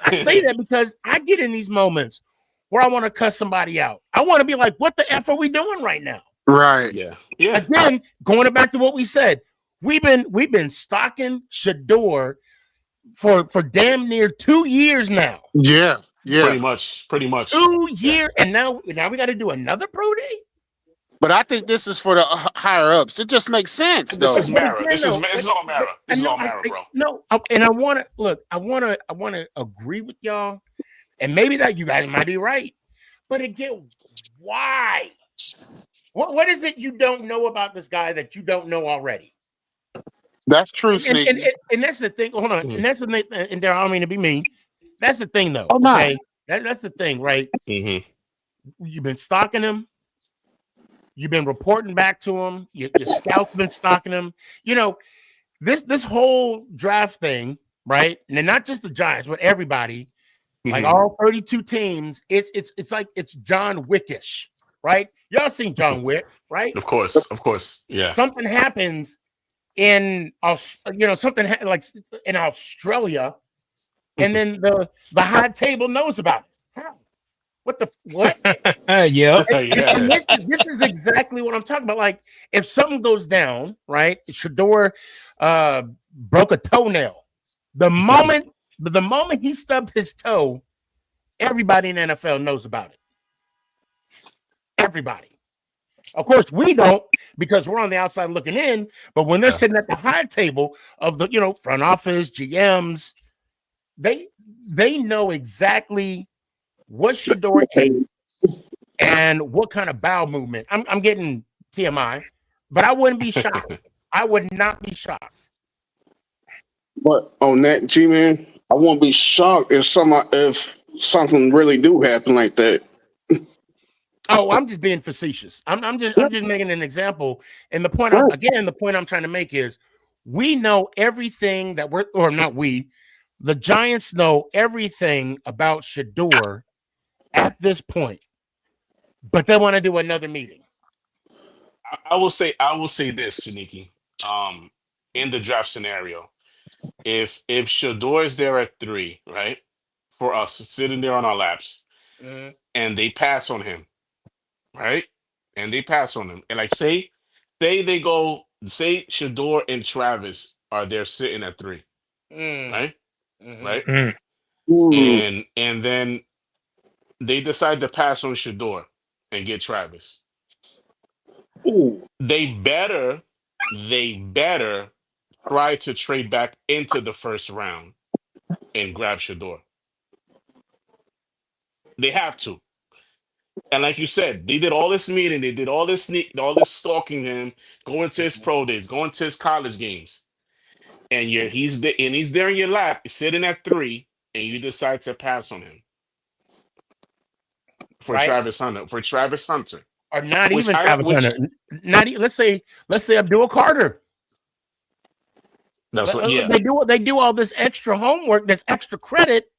I say that because I get in these moments where I want to cuss somebody out. I want to be like, what the F are we doing right now? Right. Yeah. Again, going back to what we said, we've been stocking Shador for damn near 2 years now. Yeah. Pretty much. 2 years, and now we got to do another pro day. But I think this is for the higher ups. It just makes sense. This is Mara. This is all Mara. This is all Mara, bro. And I want to agree with y'all, and maybe that you guys might be right. But again, why? What is it you don't know about this guy that you don't know already? That's true, Sneaky. And that's the thing. Hold on. And that's the thing. And I don't mean to be mean. That's the thing, though. Oh, no. Okay, that's the thing, right? Mm-hmm. You've been stalking him. You've been reporting back to him. Your scout's been stalking him. This whole draft thing, right? And not just the Giants, but everybody, like all 32 teams. It's like it's John Wickish, right? Y'all seen John Wick, right? Of course. Yeah. Something happens in something like in Australia, and then the high table knows about it. How? What? Yeah. And this is exactly what I'm talking about. Like, if something goes down, right? Shador broke a toenail. The moment he stubbed his toe, everybody in the NFL knows about it. Everybody. Of course, we don't, because we're on the outside looking in. But when they're sitting at the high table of the front office, GMs, they know exactly what Shador ate and what kind of bowel movement. I'm getting TMI, but I wouldn't be shocked. I would not be shocked. But on that, G-Man, I won't be shocked if something really do happen like that. Oh, I'm just being facetious. I'm just making an example. And the point I'm trying to make is, we know everything that the Giants know everything about Shador at this point, but they want to do another meeting. I will say this, Sneaky. In the draft scenario, if Shador is there at 3, right, for us sitting there on our laps, and they pass on him, right, and like say Shador and Travis are there sitting at 3, right? Right, Mm. and then they decide to pass on Shador and get Travis. Ooh. They better try to trade back into the first round and grab Shador. They have to. And like you said, they did all this meeting, they did all this stalking him, going to his pro days, going to his college games, and he's there in your lap, sitting at 3, and you decide to pass on him for Right. Travis Hunter, Or not which even Travis Hunter. Not let's say Abdul Carter. that's what. Yeah, They do all this extra homework, this extra credit,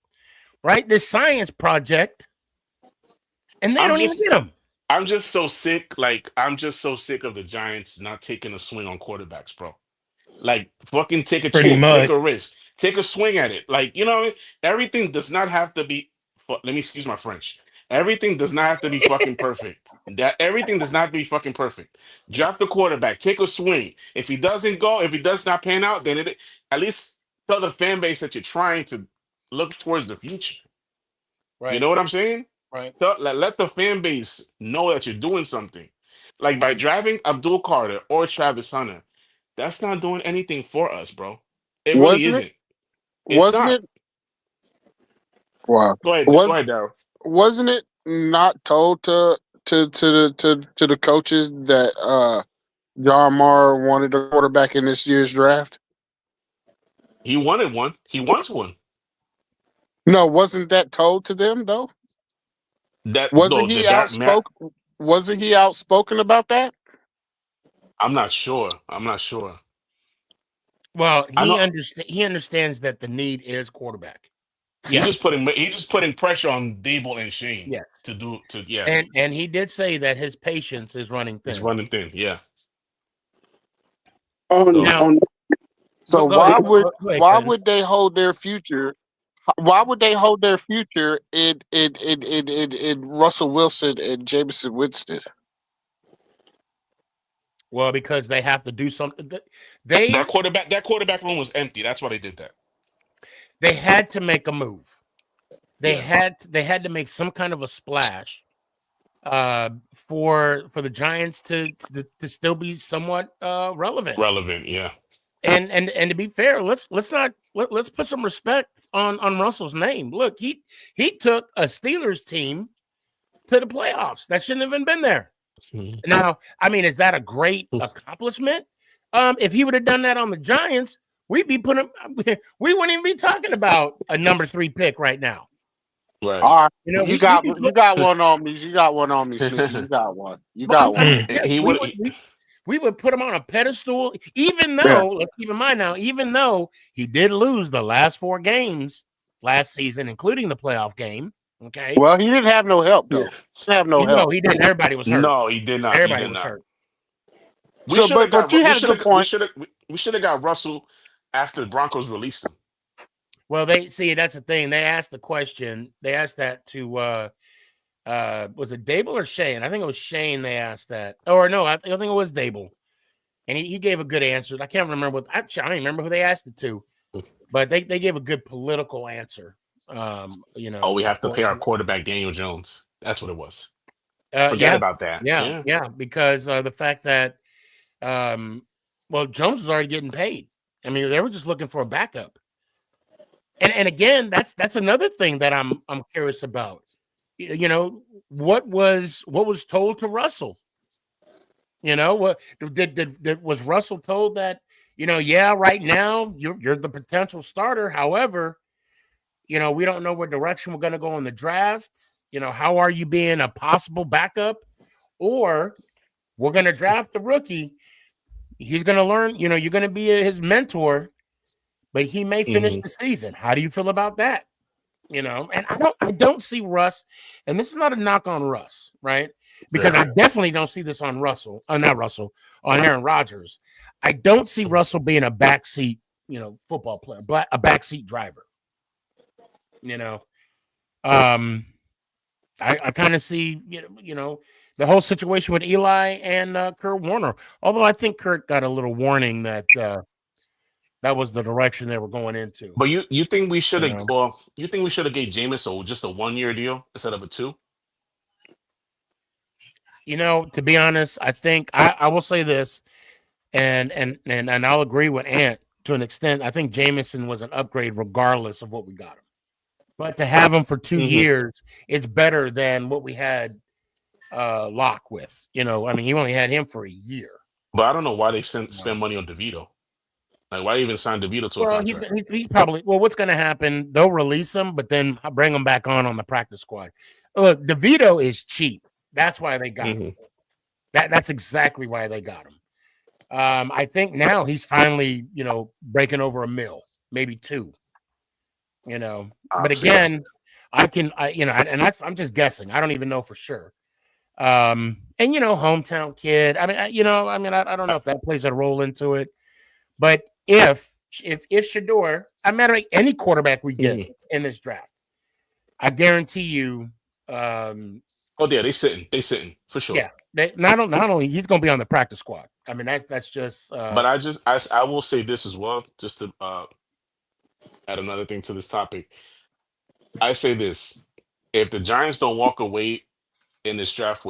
right? This science project, and they don't even get them. I'm just so sick. Like, I'm just so sick of the Giants not taking a swing on quarterbacks, bro. Like, fucking take a Pretty chance, much. take a risk, take a swing at it. Like, you know what I mean? Everything does not have to be. Let me excuse my French. Everything does not have to be fucking perfect. Everything does not have to be fucking perfect. Draft the quarterback, take a swing. If he does not pan out, then at least tell the fan base that you're trying to look towards the future. Right. You know what I'm saying? Right. So, let the fan base know that you're doing something. Like, by driving Abdul Carter or Travis Hunter, that's not doing anything for us, bro. It really Wasn't it? isn't. It's Wasn't not. it? Wow. Go ahead, Was Daryl. wasn't it not told to the coaches that John Mara wanted a quarterback in this year's draft? He wanted one. He wants one. No, wasn't that told to them though? Wasn't he Matt, outspoken? Wasn't he outspoken about that? I'm not sure. I'm not sure. Well, I know he understands that the need is quarterback. he's just putting pressure on Dable and Shane. Yes. And he did say that his patience is running thin. it's running thin. Yeah. So why would they hold their future? Why would they hold their future in Russell Wilson and Jameson Winston? Well, because they have to do something. That quarterback room was empty. That's why they did that. They had to make a move. They had to make some kind of a splash for the Giants to still be somewhat relevant. Relevant, yeah. And to be fair, let's put some respect on Russell's name. Look, he took a Steelers team to the playoffs. That shouldn't have even been there. Mm-hmm. Now, I mean, is that a great accomplishment? If he would have done that on the Giants, we wouldn't even be talking about a number 3 pick right now. Right. All right. You know, you got one on me. You got one on me, Sneaky. You got one. You got one. We would put him on a pedestal, even though, let's keep in mind now, even though he did lose the last 4 games last season, including the playoff game. Okay. Well, he didn't have no help, though. He didn't have no help. No, he didn't. Everybody was hurt. No, he did not. Everybody was hurt. But you had a good point. We should have got Russell after the Broncos released him. Well, that's the thing. They asked the question. They asked that to was it Dable or Shane? I think it was Shane. They asked that, or no, I think it was Dable, and he gave a good answer. I can't remember I don't remember who they asked it to, but they gave a good political answer. We have to pay our quarterback Daniel Jones. That's what it was. Forget about that. Yeah, because the fact that Jones was already getting paid. I mean, they were just looking for a backup. And again, that's another thing that I'm curious about. You know, what was told to Russell? You know, what was Russell told that, right now you're the potential starter. However, we don't know what direction we're going to go in the draft. How are you being a possible backup? Or we're going to draft the rookie. He's going to learn, you're going to be his mentor, but he may finish the season. How do you feel about that? And I don't see Russ, and this is not a knock on Russ, right? Because I definitely don't see this on on Aaron Rodgers. I don't see Russell being a backseat, football player, a backseat driver. I kind of see, the whole situation with Eli and Kurt Warner. Although I think Kurt got a little warning that that was the direction they were going into. But you think we should have, You know. or you think we should have gave Jameis just a 1 year deal instead of a 2? You know, to be honest, I think I will say this, and I'll agree with Ant to an extent. I think Jameson was an upgrade regardless of what we got him. But to have him for 2 years, it's better than what we had Locke with. You know, I mean, you only had him for a year. But I don't know why they spend money on DeVito. Like, why even sign DeVito to a contract? He's probably, well, what's going to happen? They'll release him, but then bring him back on the practice squad. Look, DeVito is cheap. That's why they got him. That's exactly why they got him. I think now he's finally, you know, breaking over $1 million, maybe 2. You know, but again, you know, and I'm just guessing. I don't even know for sure. And you know, hometown kid. I mean, I don't know if that plays a role into it. But if Shador, I matter any quarterback we get in this draft, I guarantee you. Oh yeah, they sitting for sure. Yeah, not only he's going to be on the practice squad. I mean, that's just. But I will say this as well, just to add another thing to this topic. I say this: if the Giants don't walk away in this draft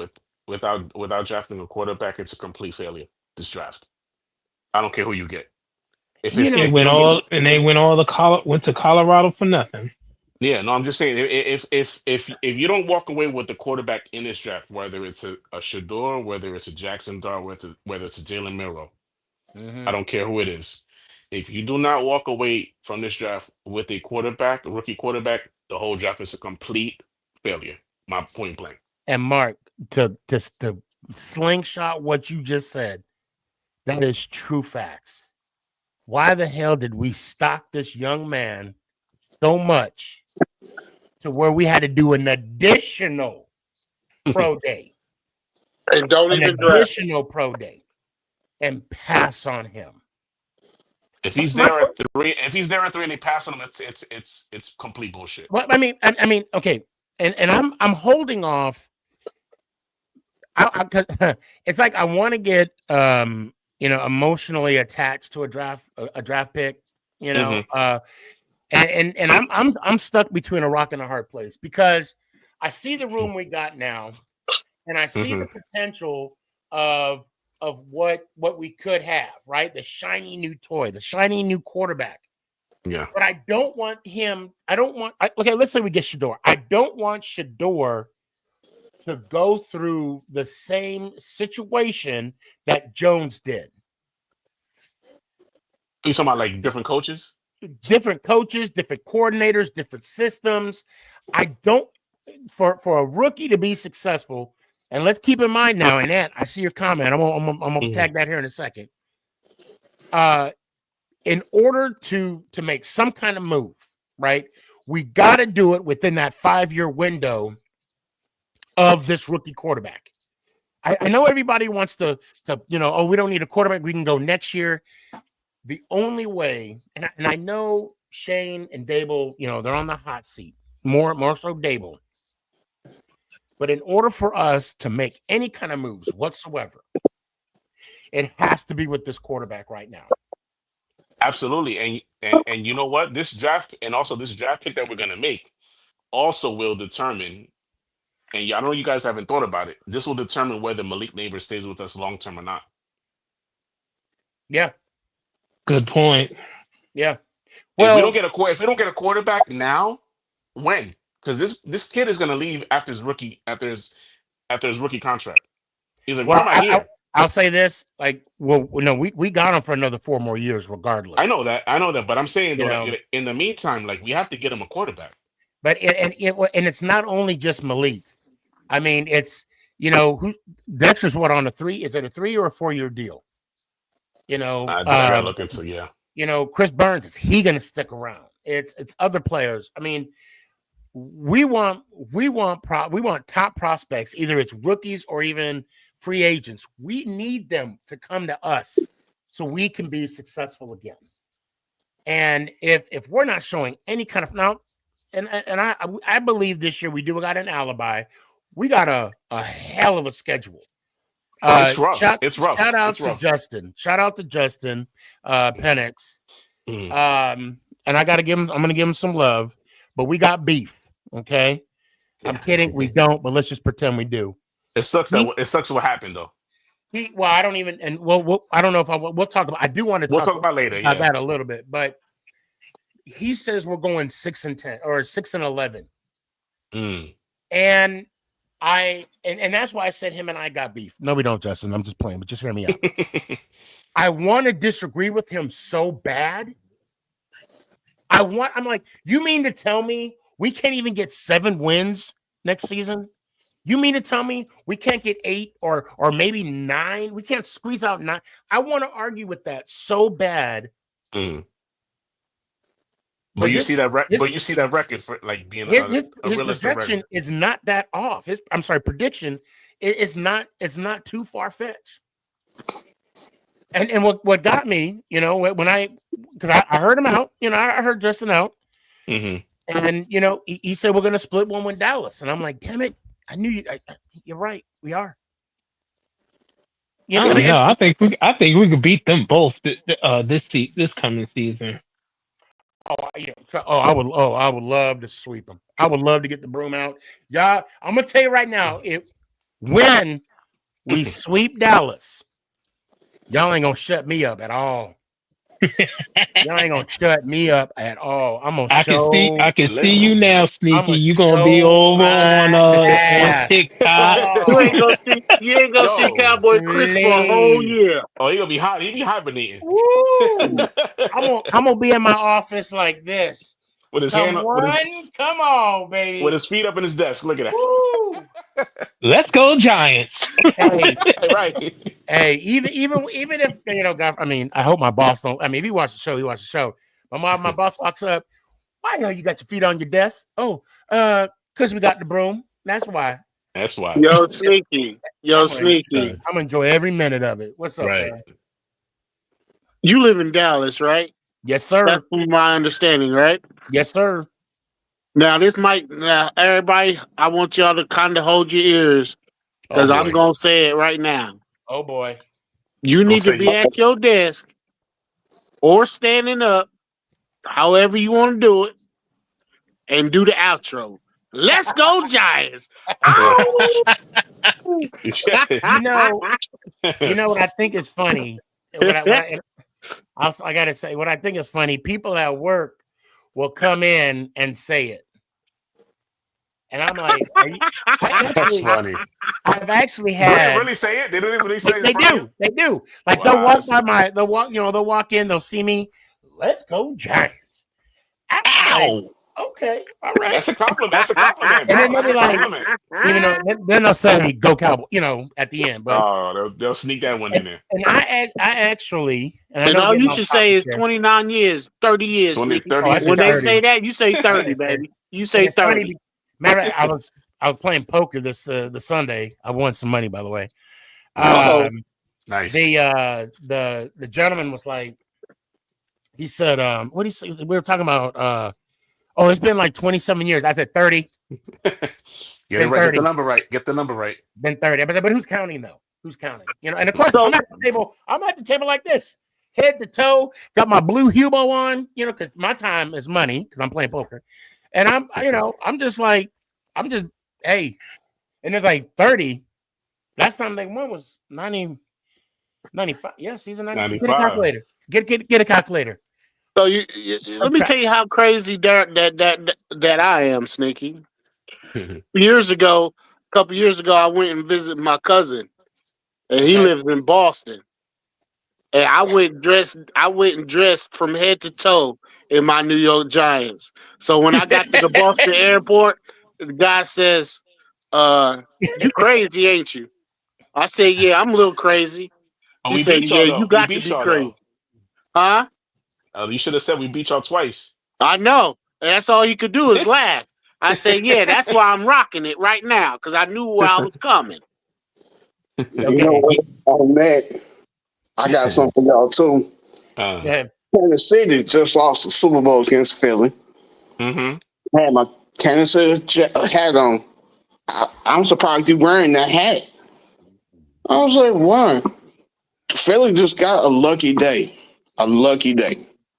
without drafting a quarterback, it's a complete failure. This draft, I don't care who you get. They went to Colorado for nothing. Yeah, no, I'm just saying if you don't walk away with the quarterback in this draft, whether it's a Shador, whether it's a Jackson Dart, whether it's a Jalen Milroe, I don't care who it is. If you do not walk away from this draft with a rookie quarterback, the whole draft is a complete failure. My point blank. And Mark, to slingshot what you just said, that is true facts. Why the hell did we stock this young man so much to where we had to do an additional pro day? And don't an even draft. additional pro day and pass on him. If he's there at 3, and they pass on him, it's complete bullshit. Well, I mean, okay, and I'm holding off. It's like I want to get you know, emotionally attached to a draft pick, you know, and I'm stuck between a rock and a hard place because I see the room we got now, and I see the potential of what we could have, right? The shiny new toy, the shiny new quarterback. Yeah. But I don't want him. Okay, let's say we get Shador. I don't want Shador to go through the same situation that Jones did. Are you talking about like different coaches? Different coaches, different coordinators, different systems. I don't for a rookie to be successful. And let's keep in mind now, and Ant, I see your comment. I'm gonna tag that here in a second. In order to make some kind of move, right? We got to do it within that 5-year window of this rookie quarterback. I know everybody wants to you know, oh, we don't need a quarterback. We can go next year. The only way, and I know Shane and Dable, you know, they're on the hot seat, more so Dable. But in order for us to make any kind of moves whatsoever, it has to be with this quarterback right now. Absolutely. And you know what? This draft and also this draft pick that we're gonna make also will determine, and I know you guys haven't thought about it, this will determine whether Malik Neighbors stays with us long term or not. Yeah. Good point. Yeah. Well, if we don't get a quarterback now, when? Because this kid is gonna leave after his rookie contract. He's like, why am I here? I'll say this, like, well, no, we got him for another 4 more years, regardless. I know that, but I'm saying, though, in the meantime, like, we have to get him a quarterback. But it's not only just Malik. I mean, it's, you know, Dexter's on a 3? Is it a 3 or a 4-year deal? You know, I gotta look into, yeah. You know, Chris Burns, is he going to stick around? It's other players. I mean, we want top prospects. Either it's rookies or even free agents. We need them to come to us so we can be successful again. And if we're not showing any kind of now, and I believe this year we got an alibi. We got a hell of a schedule. It's rough. It's rough. Shout out to Justin. Shout out to Justin Penix. And I gotta give him. I'm gonna give him some love, but we got beef. Okay, I'm kidding. We don't, but let's just pretend we do. It sucks it sucks what happened though. Well, I don't even, and I don't know if we'll talk about. I do want to We'll talk about later. About that a little bit, but he says we're going 6-10 or 6-11, and and that's why I said him and I got beef. No, we don't, Justin. I'm just playing, but just hear me out. I want to disagree with him so bad. I'm like, you mean to tell me we can't even get 7 wins next season? You mean to tell me we can't get 8 or maybe 9? We can't squeeze out 9. I want to argue with that so bad. But you see that record for like being his projection is not that off. Prediction is not too far fetched. And what got me, because I heard him out, I heard Justin out, and he said we're gonna split one with Dallas, and I'm like, damn it, I knew you. You're right, we are. I think we could beat them both this coming season. I would love to sweep them. I would love to get the broom out. Y'all, I'm gonna tell you right now, when we sweep Dallas, y'all ain't gonna shut me up at all. Y'all ain't gonna shut me up at all. I'm gonna I can see you now, Sneaky. You gonna be over on TikTok. You ain't gonna see Cowboy Chris for a whole year. Oh, he gonna be hot. He be hibernating. I'm gonna be in my office like this. With his come on, baby. With his feet up in his desk. Look at that. Let's go, Giants. Hey, right. Hey, even if God, I hope my boss don't. If he watches the show, he watches the show. My boss walks up. Why you got your feet on your desk? Oh, because we got the broom. That's why. Yo, Sneaky. I'm gonna enjoy every minute of it. What's up, man? You live in Dallas, right? Yes, sir. That's from my understanding, right? Yes, sir. Now, everybody, I want y'all to kind of hold your ears because I'm going to say it right now. Oh, boy. You need to be at your desk or standing up, however you want to do it, and do the outro. Let's go, Giants. You know what I think is funny? I got to say, what I think is funny, people at work will come in and say it. And I'm like, that's funny. I've actually had. Do they really say it? They don't really say it. They do. Like they'll walk in, they'll see me. Let's go, Giants. Ow. Okay, all right. That's a compliment. And then they'll be like, then they'll say go Cowboy, at the end. But they'll sneak that one in there. And I actually, and all you should say is 29 years, 30 years. 30 when they say that, you say 30, baby. You say 30. Matter, I was playing poker this the Sunday. I won some money, by the way. Nice. The gentleman was like, he said, what did he say? We were talking about it's been like 27 years. I said 30. Get it right. 30. Get the number right. Been 30. But who's counting though? Who's counting? And of course, I'm at the table like this, head to toe. Got my blue Hubo on, because my time is money because I'm playing poker. And I'm just, hey. And it's like 30. Last time they won was 95. Yeah, season 95. Get a calculator. Get a calculator. So let me tell you how crazy that I am, Sneaky. A couple years ago, I went and visited my cousin, and he lives in Boston. And I went and dressed from head to toe in my New York Giants. So when I got to the Boston airport, the guy says, "You crazy, ain't you?" I said, "Yeah, I'm a little crazy." He said, "Yeah, you got to be crazy." Huh? You should have said we beat y'all twice. I know. And that's all he could do is laugh. I said, yeah, that's why I'm rocking it right now, because I knew where I was coming. You know what? On that, I got something for y'all too. Kansas City just lost the Super Bowl against Philly. Mm-hmm. I had my Kansas City hat on. I'm surprised you wearing that hat. I was like, why? Philly just got a lucky day. A lucky day.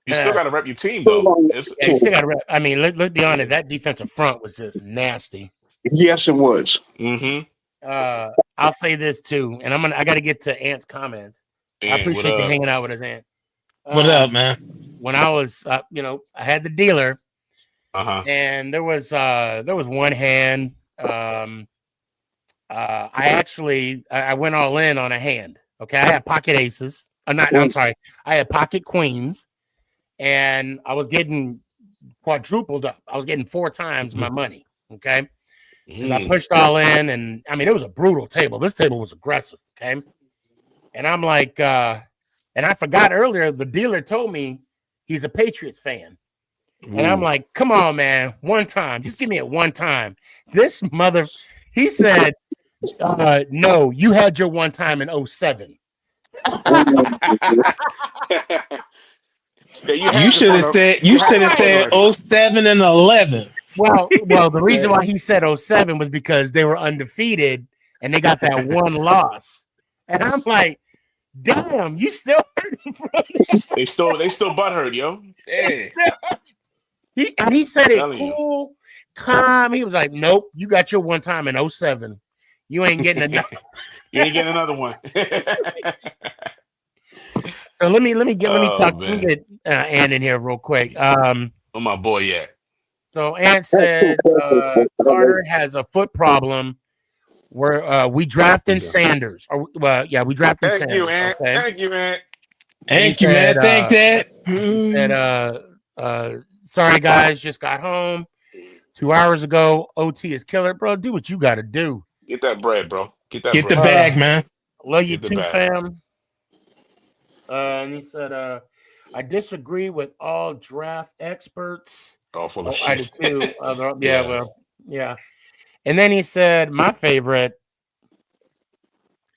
You still got to rep your team, Still though. on It's, Yeah, you still got to. I mean, let's be honest. That defensive front was just nasty. Yes, it was. mm-hmm. I'll say this too, and I got to get to Ant's comments. I And what appreciate you up? hanging out with us, Ant. What up, man? When I was, I had the dealer, Uh-huh. and there was one hand. I went all in on a hand. Okay, I had pocket aces. I'm sorry, I had pocket queens, and I was getting quadrupled up. I was getting 4 times my money. Okay, because I pushed all in, and I mean it was a brutal table. This table was aggressive. Okay, and I'm like, and I forgot earlier. The dealer told me he's a Patriots fan. And I'm like, come on, man, one time. Just give me it one time. This mother, he said, no, you had your one time in 07. Yeah, You should have said 07 and 11. Well, the reason why he said 07 was because they were undefeated and they got that one loss. And I'm like, damn, you still hurting from this? They still butthurt, yo. Hey. He said it Telling you. cool, calm. He was like, nope, you got your one time in 07. You ain't getting another. You ain't getting another one. So let me get Ant in here real quick. Where my boy at? So Ant said Carter has a foot problem. Where we drafting Sanders. We drafting Thank Sanders. you, Ant. Okay? Thank you, Ant. Thank you, man. Thank that. And sorry guys, just got home 2 hours ago. OT is killer, bro. Do what you got to do. Get that bread, bro. Get that Get bread. the bag, man. Love you Get the too, bag. fam. And he said, I disagree with all draft experts. All full of I shit. do too. Yeah. And then he said, my favorite,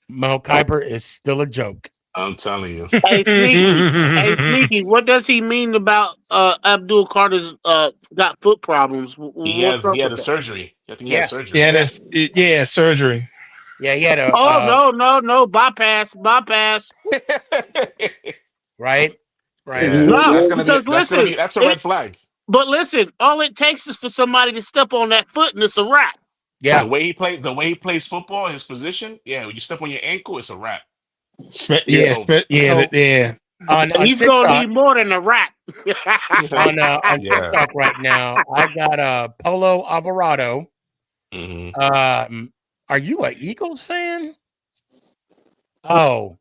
Mel Kiper is still a joke. I'm telling you. Hey, Sneaky, what does he mean about Abdul Carter's got foot problems? He had a surgery. I think he had surgery. Yeah, surgery. Yeah, he had a no, bypass. Right. Yeah. No, that's a red flag. But listen, all it takes is for somebody to step on that foot and it's a wrap. Yeah. The way he plays football, his position, when you step on your ankle, it's a wrap. Yeah. On he's TikTok, gonna need more than a wrap. on TikTok right now, I got a Polo Alvarado. Mm-hmm. Are you an Eagles fan? Oh,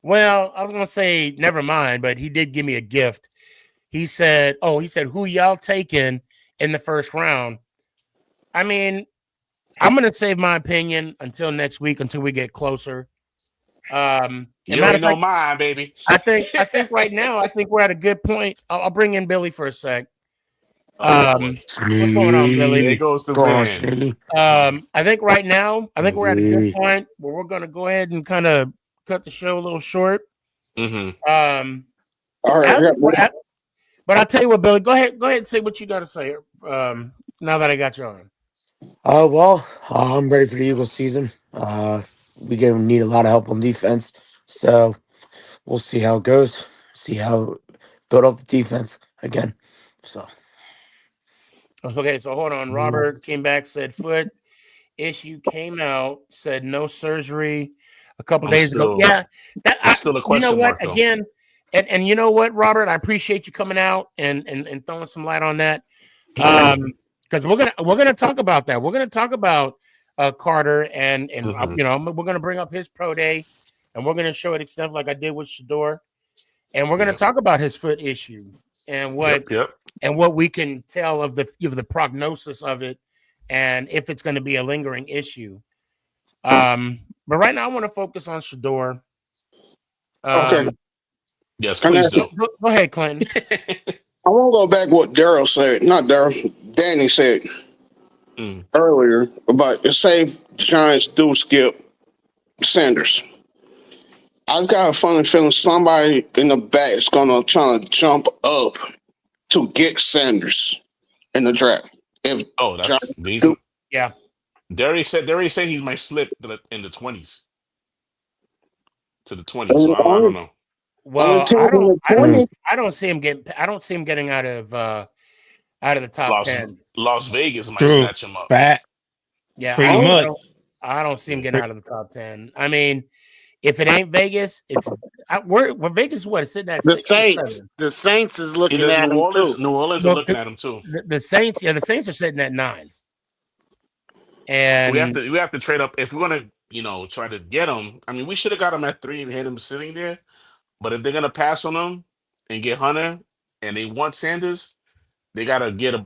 well, I was gonna say never mind, but he did give me a gift. He said, who y'all taking in the first round? I mean, I'm gonna save my opinion until next week, until we get closer. You already know mine, baby. I think right now, I think we're at a good point. I'll bring in Billy for a sec. What's going on, Billy? There goes the man. I think right now, we're at a good point where we're gonna go ahead and kind of cut the show a little short. Mm-hmm. All right. But I'll tell you what, Billy, go ahead and say what you got to say. Now that I got you on. I'm ready for the Eagles season. We need a lot of help on defense, so we'll see how it goes. See how build up the defense again. So okay, so hold on. Robert came back, said foot issue, came out, said no surgery a couple days ago. Yeah, that's still a question. You know what? Mark, again, and you know what, Robert, I appreciate you coming out and throwing some light on that. Because we're gonna talk about that. We're gonna talk about Carter and we're gonna bring up his pro day, and we're gonna show it extent like I did with Shador, and we're gonna talk about his foot issue and what we can tell of the prognosis of it, and if it's going to be a lingering issue. But right now I want to focus on Shador. Okay. Yes, please do. Go ahead, Clinton. I want to go back what Daryl said. Not Daryl. Danny said earlier about say Giants do skip Sanders. I've got a funny feeling somebody in the back is gonna try to jump up to get Sanders in the draft. That's decent. Yeah. They already said he might slip in the 20s to the 20s. So I don't know. Well, team in the I 20. don't see him getting out of the top 10. Las Vegas might True. snatch him up. Fat. Yeah, Pretty much. I don't see him getting out of the top 10. I mean, if it ain't Vegas, it's we're Vegas. What is sitting at The 6 or Saints. 7? The Saints is looking Either at him too. New Orleans are Look, looking at him too. The Saints, the Saints are sitting at 9. And We have to trade up if we want to, try to get him. I mean, we should have got him at 3 and had him sitting there. But if they're gonna pass on him and get Hunter, and they want Sanders, they gotta get on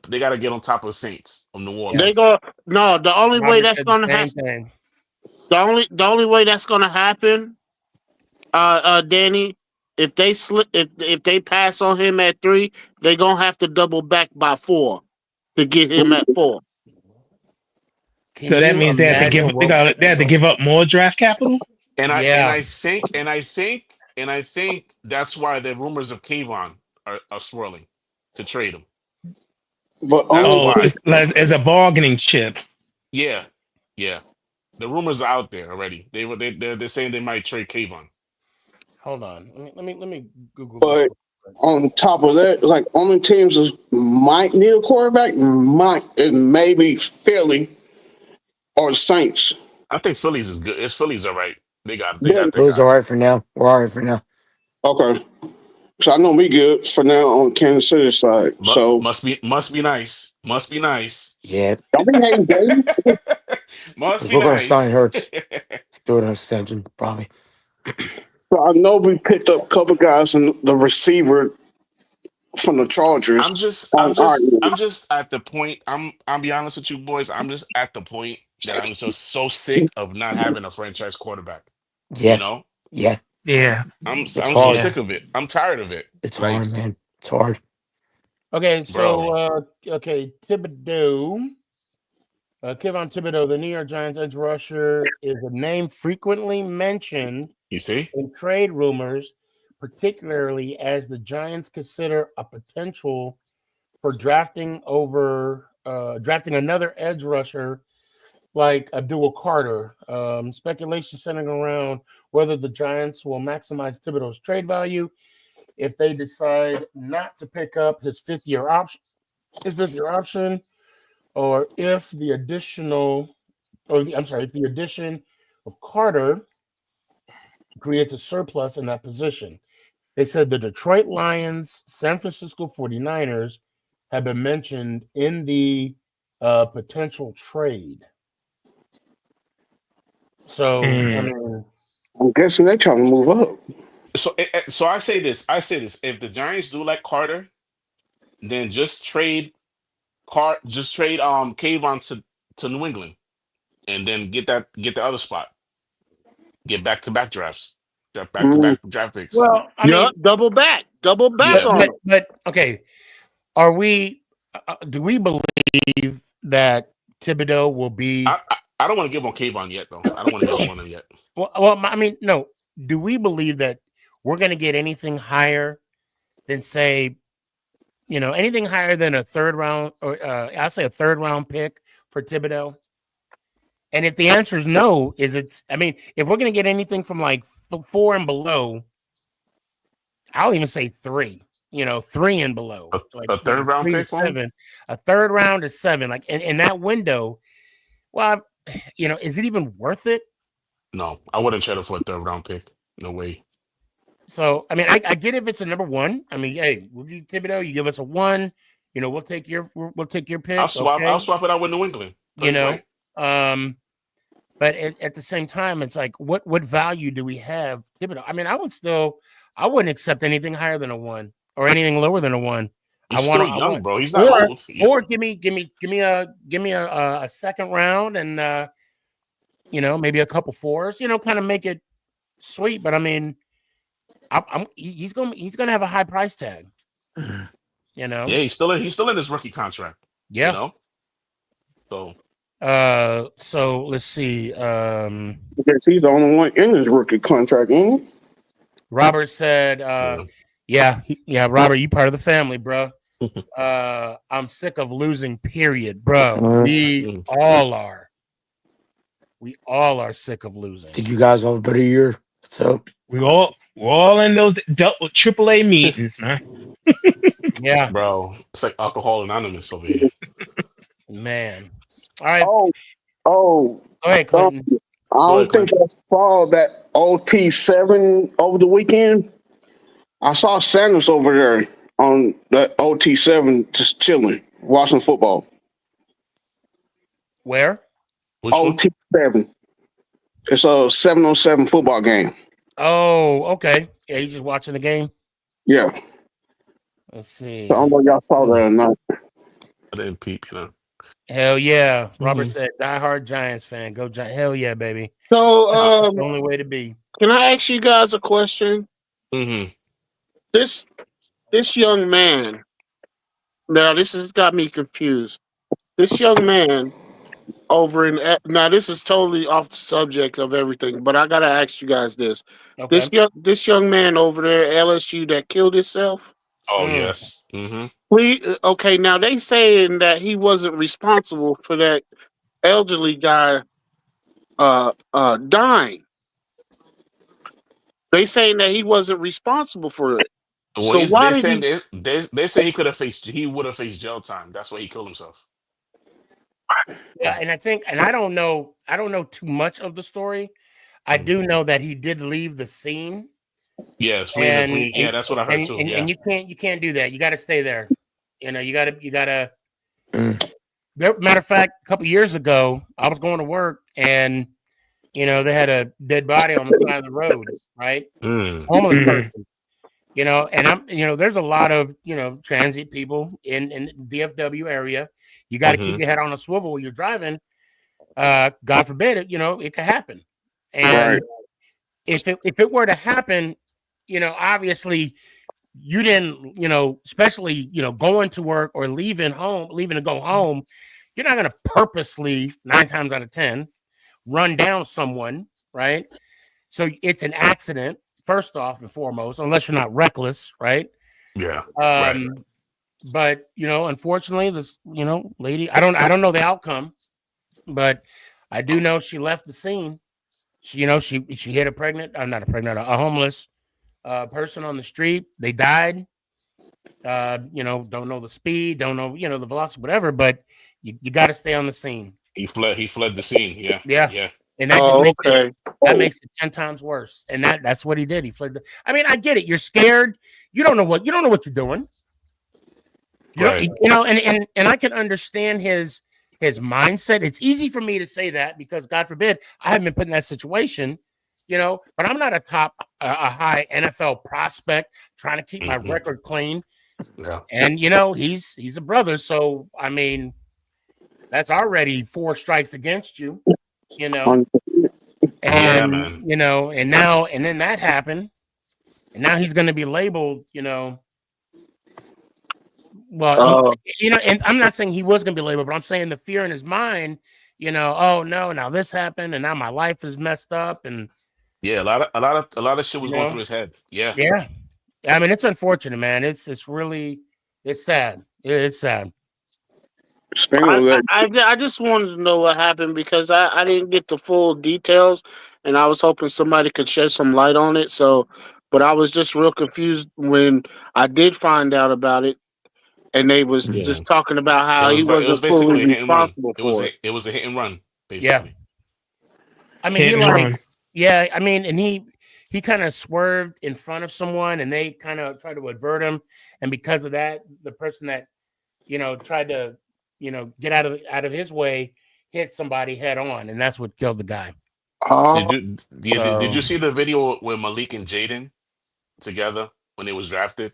top of the Saints of New Orleans. They go no. The only way Robert that's said going the to same happen. thing. The only way that's going to happen, Danny, if they if they pass on him at 3, they're gonna have to double back by 4 to get him at 4. So that means they have to give up more draft capital. And I think that's why the rumors of Kayvon are swirling to trade him. But as a bargaining chip. Yeah. The rumors are out there already. They're saying they might trade Kayvon. Hold on. Let me Google. But on top of that, like only teams that might need a quarterback maybe Philly or the Saints. I think Phillies is good. Phillies all right. They got Phillies all right for now. We're all right for now. Okay. So I know we good for now on Kansas City side. So must be nice. Must be nice. Yeah. Don't be hating, Dave. Must be we're gonna nice. sign Hurts. Do an extension, probably. So I know we picked up a couple guys in the receiver from the Chargers. I'm just at the point. I'll be honest with you boys. I'm just at the point that I'm just so sick of not having a franchise quarterback. Yeah. Yeah. I'm so sick of it. I'm tired of it. It's hard, man. It's hard. Okay, so Thibodeau, Kayvon Thibodeau, the New York Giants edge rusher, is a name frequently mentioned. You see in trade rumors, particularly as the Giants consider a potential for drafting another edge rusher like Abdul Carter. Speculation centering around whether the Giants will maximize Thibodeau's trade value if they decide not to pick up his fifth-year option, or if the addition of Carter creates a surplus in that position. They said the Detroit Lions, San Francisco 49ers have been mentioned in the potential trade. So, I mean, I'm guessing they're trying to move up. So I say this. If the Giants do like Carter, then just trade Kayvon to New England, and then get the other spot. Get back-to-back drafts. Back-to-back draft picks. Well, I mean, double back on it. But okay, are we? Do we believe that Thibodeau will be? I don't want to give on Kayvon yet, though. I don't want to give on him yet. Well, I mean, no. Do we believe that we're going to get anything higher than, say, anything higher than a third round, or I'd say a third round pick for Thibodeau? And if the answer is no, if we're going to get anything from like 4 and below, I'll even say 3. 3 and below. A third round pick, 7. A third round is 7. Like in that window. Well, is it even worth it? No, I wouldn't trade it for a third round pick. No way. So I mean, I get if it's a number 1. I mean, hey, we'll give Thibodeau. You give us a 1. We'll take your pick. I'll swap it out with New England. But at the same time, it's like, what value do we have Thibodeau? I mean, I wouldn't accept anything higher than a 1 or anything lower than a 1. He's still young, bro. He's not old. Or give me a second round and maybe a couple 4s. Kind of make it sweet. But I mean, he's gonna have a high price tag. Yeah, he's still in his rookie contract. Yeah. So. So let's see. I guess he's the only one in his rookie contract, ain't he? Robert said, yeah, Robert, you part of the family, bro. I'm sick of losing, period, bro. We all are. We all are sick of losing. I think you guys all have a better year. So we all We're all in those AAA meetings, man. Yeah, Bro, it's like Alcohol Anonymous over here. man. All right, Oh, oh, go ahead, um, Clinton. I Go ahead, don't think Clinton. I saw that OT7 over the weekend. I saw Sanders over there on the OT7 just chilling, watching football. Where? Which one? OT7. It's a 7-on-7 football game. Oh, okay. Yeah, he's just watching the game. Yeah. Let's So I see. don't know if y'all saw that or not. I didn't peep, you know. Hell yeah. Robert Mhm. said, diehard Giants fan. Go Giants. Hell yeah, baby. So, That's the only way to be. can I ask you guys a question? Mm-hmm. This this young man. Now, this has got me confused. This young man over in now, this is totally off the subject of everything, but I gotta ask you guys this: Okay. this young man over there at LSU that killed himself. Oh, Mm. yes. Mm-hmm. Okay, now they saying that he wasn't responsible for that elderly guy dying. They saying that he wasn't responsible for it. Well, So he's, why they did saying he? they say he would have faced jail time. That's why he killed himself. Yeah, and I don't know too much of the story. I do know that he did leave the scene, Yeah, and yeah, that's what I heard too. Yeah. and you can't do that. You got to stay there. You know, you got to. Mm. Matter of fact, a couple years ago, I was going to work, and they had a dead body on the side of the road, right? Mm. Homeless Mhm. person. And there's a lot of transit people in DFW area. You got to keep Mm-hmm. your head on a swivel when you're driving. God forbid it, it could happen. And Right. if it were to happen, obviously you didn't, especially going to work or leaving to go home, you're not going to purposely 9 times out of 10 run down someone, right? So it's an accident first off and foremost, unless you're not reckless, right? Yeah. Right. But unfortunately, this lady, I don't know the outcome, but I do know she left the scene. She hit a homeless person on the street. They died. Don't know the speed, don't know the velocity, whatever. But you got to stay on the scene. He fled the scene. Yeah. Yeah, Yeah. and that just Oh, makes it okay. that makes it 10 times worse. And that's what he did. He fled. I mean, I get it. You're scared. You don't know what you're doing. Right. And I can understand his mindset. It's easy for me to say that because God forbid I haven't been put in that situation, but I'm not a high NFL prospect trying to keep my Mm-hmm. record clean. Yeah. And he's a brother, so I mean, that's already 4 strikes against you, and Yeah, man. and then that happened, and now he's going to be labeled, well, Uh, and I'm not saying he was going to be labeled, but I'm saying the fear in his mind, oh no, now this happened, and now my life is messed up, and Yeah, a lot of shit was going through know, his head. Yeah. yeah. I mean, it's unfortunate, man. It's really sad. It's sad. Speaking I, of that, I just wanted to know what happened because I didn't get the full details, and I was hoping somebody could shed some light on it. So, but I was just real confused when I did find out about it, and they was Yeah. just talking about It how he was it was wasn't fully basically a hit and run. responsible for it. It was a hit and run, Yeah. basically. I mean, Hit and run. yeah, I mean, and he kind of swerved in front of someone, and they kind of tried to avert him, and because of that, the person that tried to get out of his way hit somebody head on, and that's what killed the guy. Oh, Did you see the video with Malik and Jaden together when they was drafted,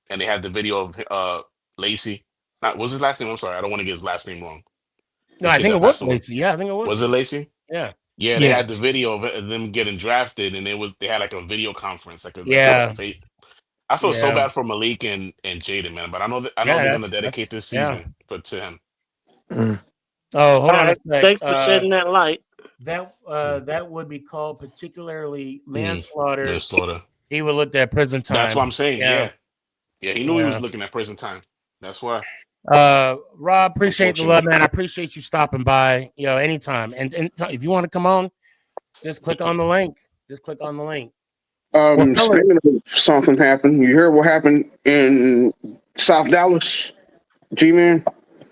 and they had the video of Lacey? Not was his last name? I'm sorry, I don't want to get his last name wrong. No, The I kid think it that was passed away. Lacey. Yeah, I think it was. Was it Lacey? Yeah. Yeah, they had Yes. the video of them getting drafted, and they had like a video conference, Yeah. I feel so Yeah. bad for Malik and Jaden, man. But I know Yeah, they're gonna that's dedicate this yeah. season to him. Mm. Oh, hold all on a right. sec. Thanks for shedding that light. That would be called particularly manslaughter. Manslaughter. He would look at prison time. That's what I'm saying. Yeah. Yeah. He knew he was Yeah. looking at prison time. That's why. Rob, appreciate the love, man. I appreciate you stopping by, anytime. And if you want to come on, just click on the link. Well, fellas, Speaking of something happened, you hear what happened in South Dallas, G-Man?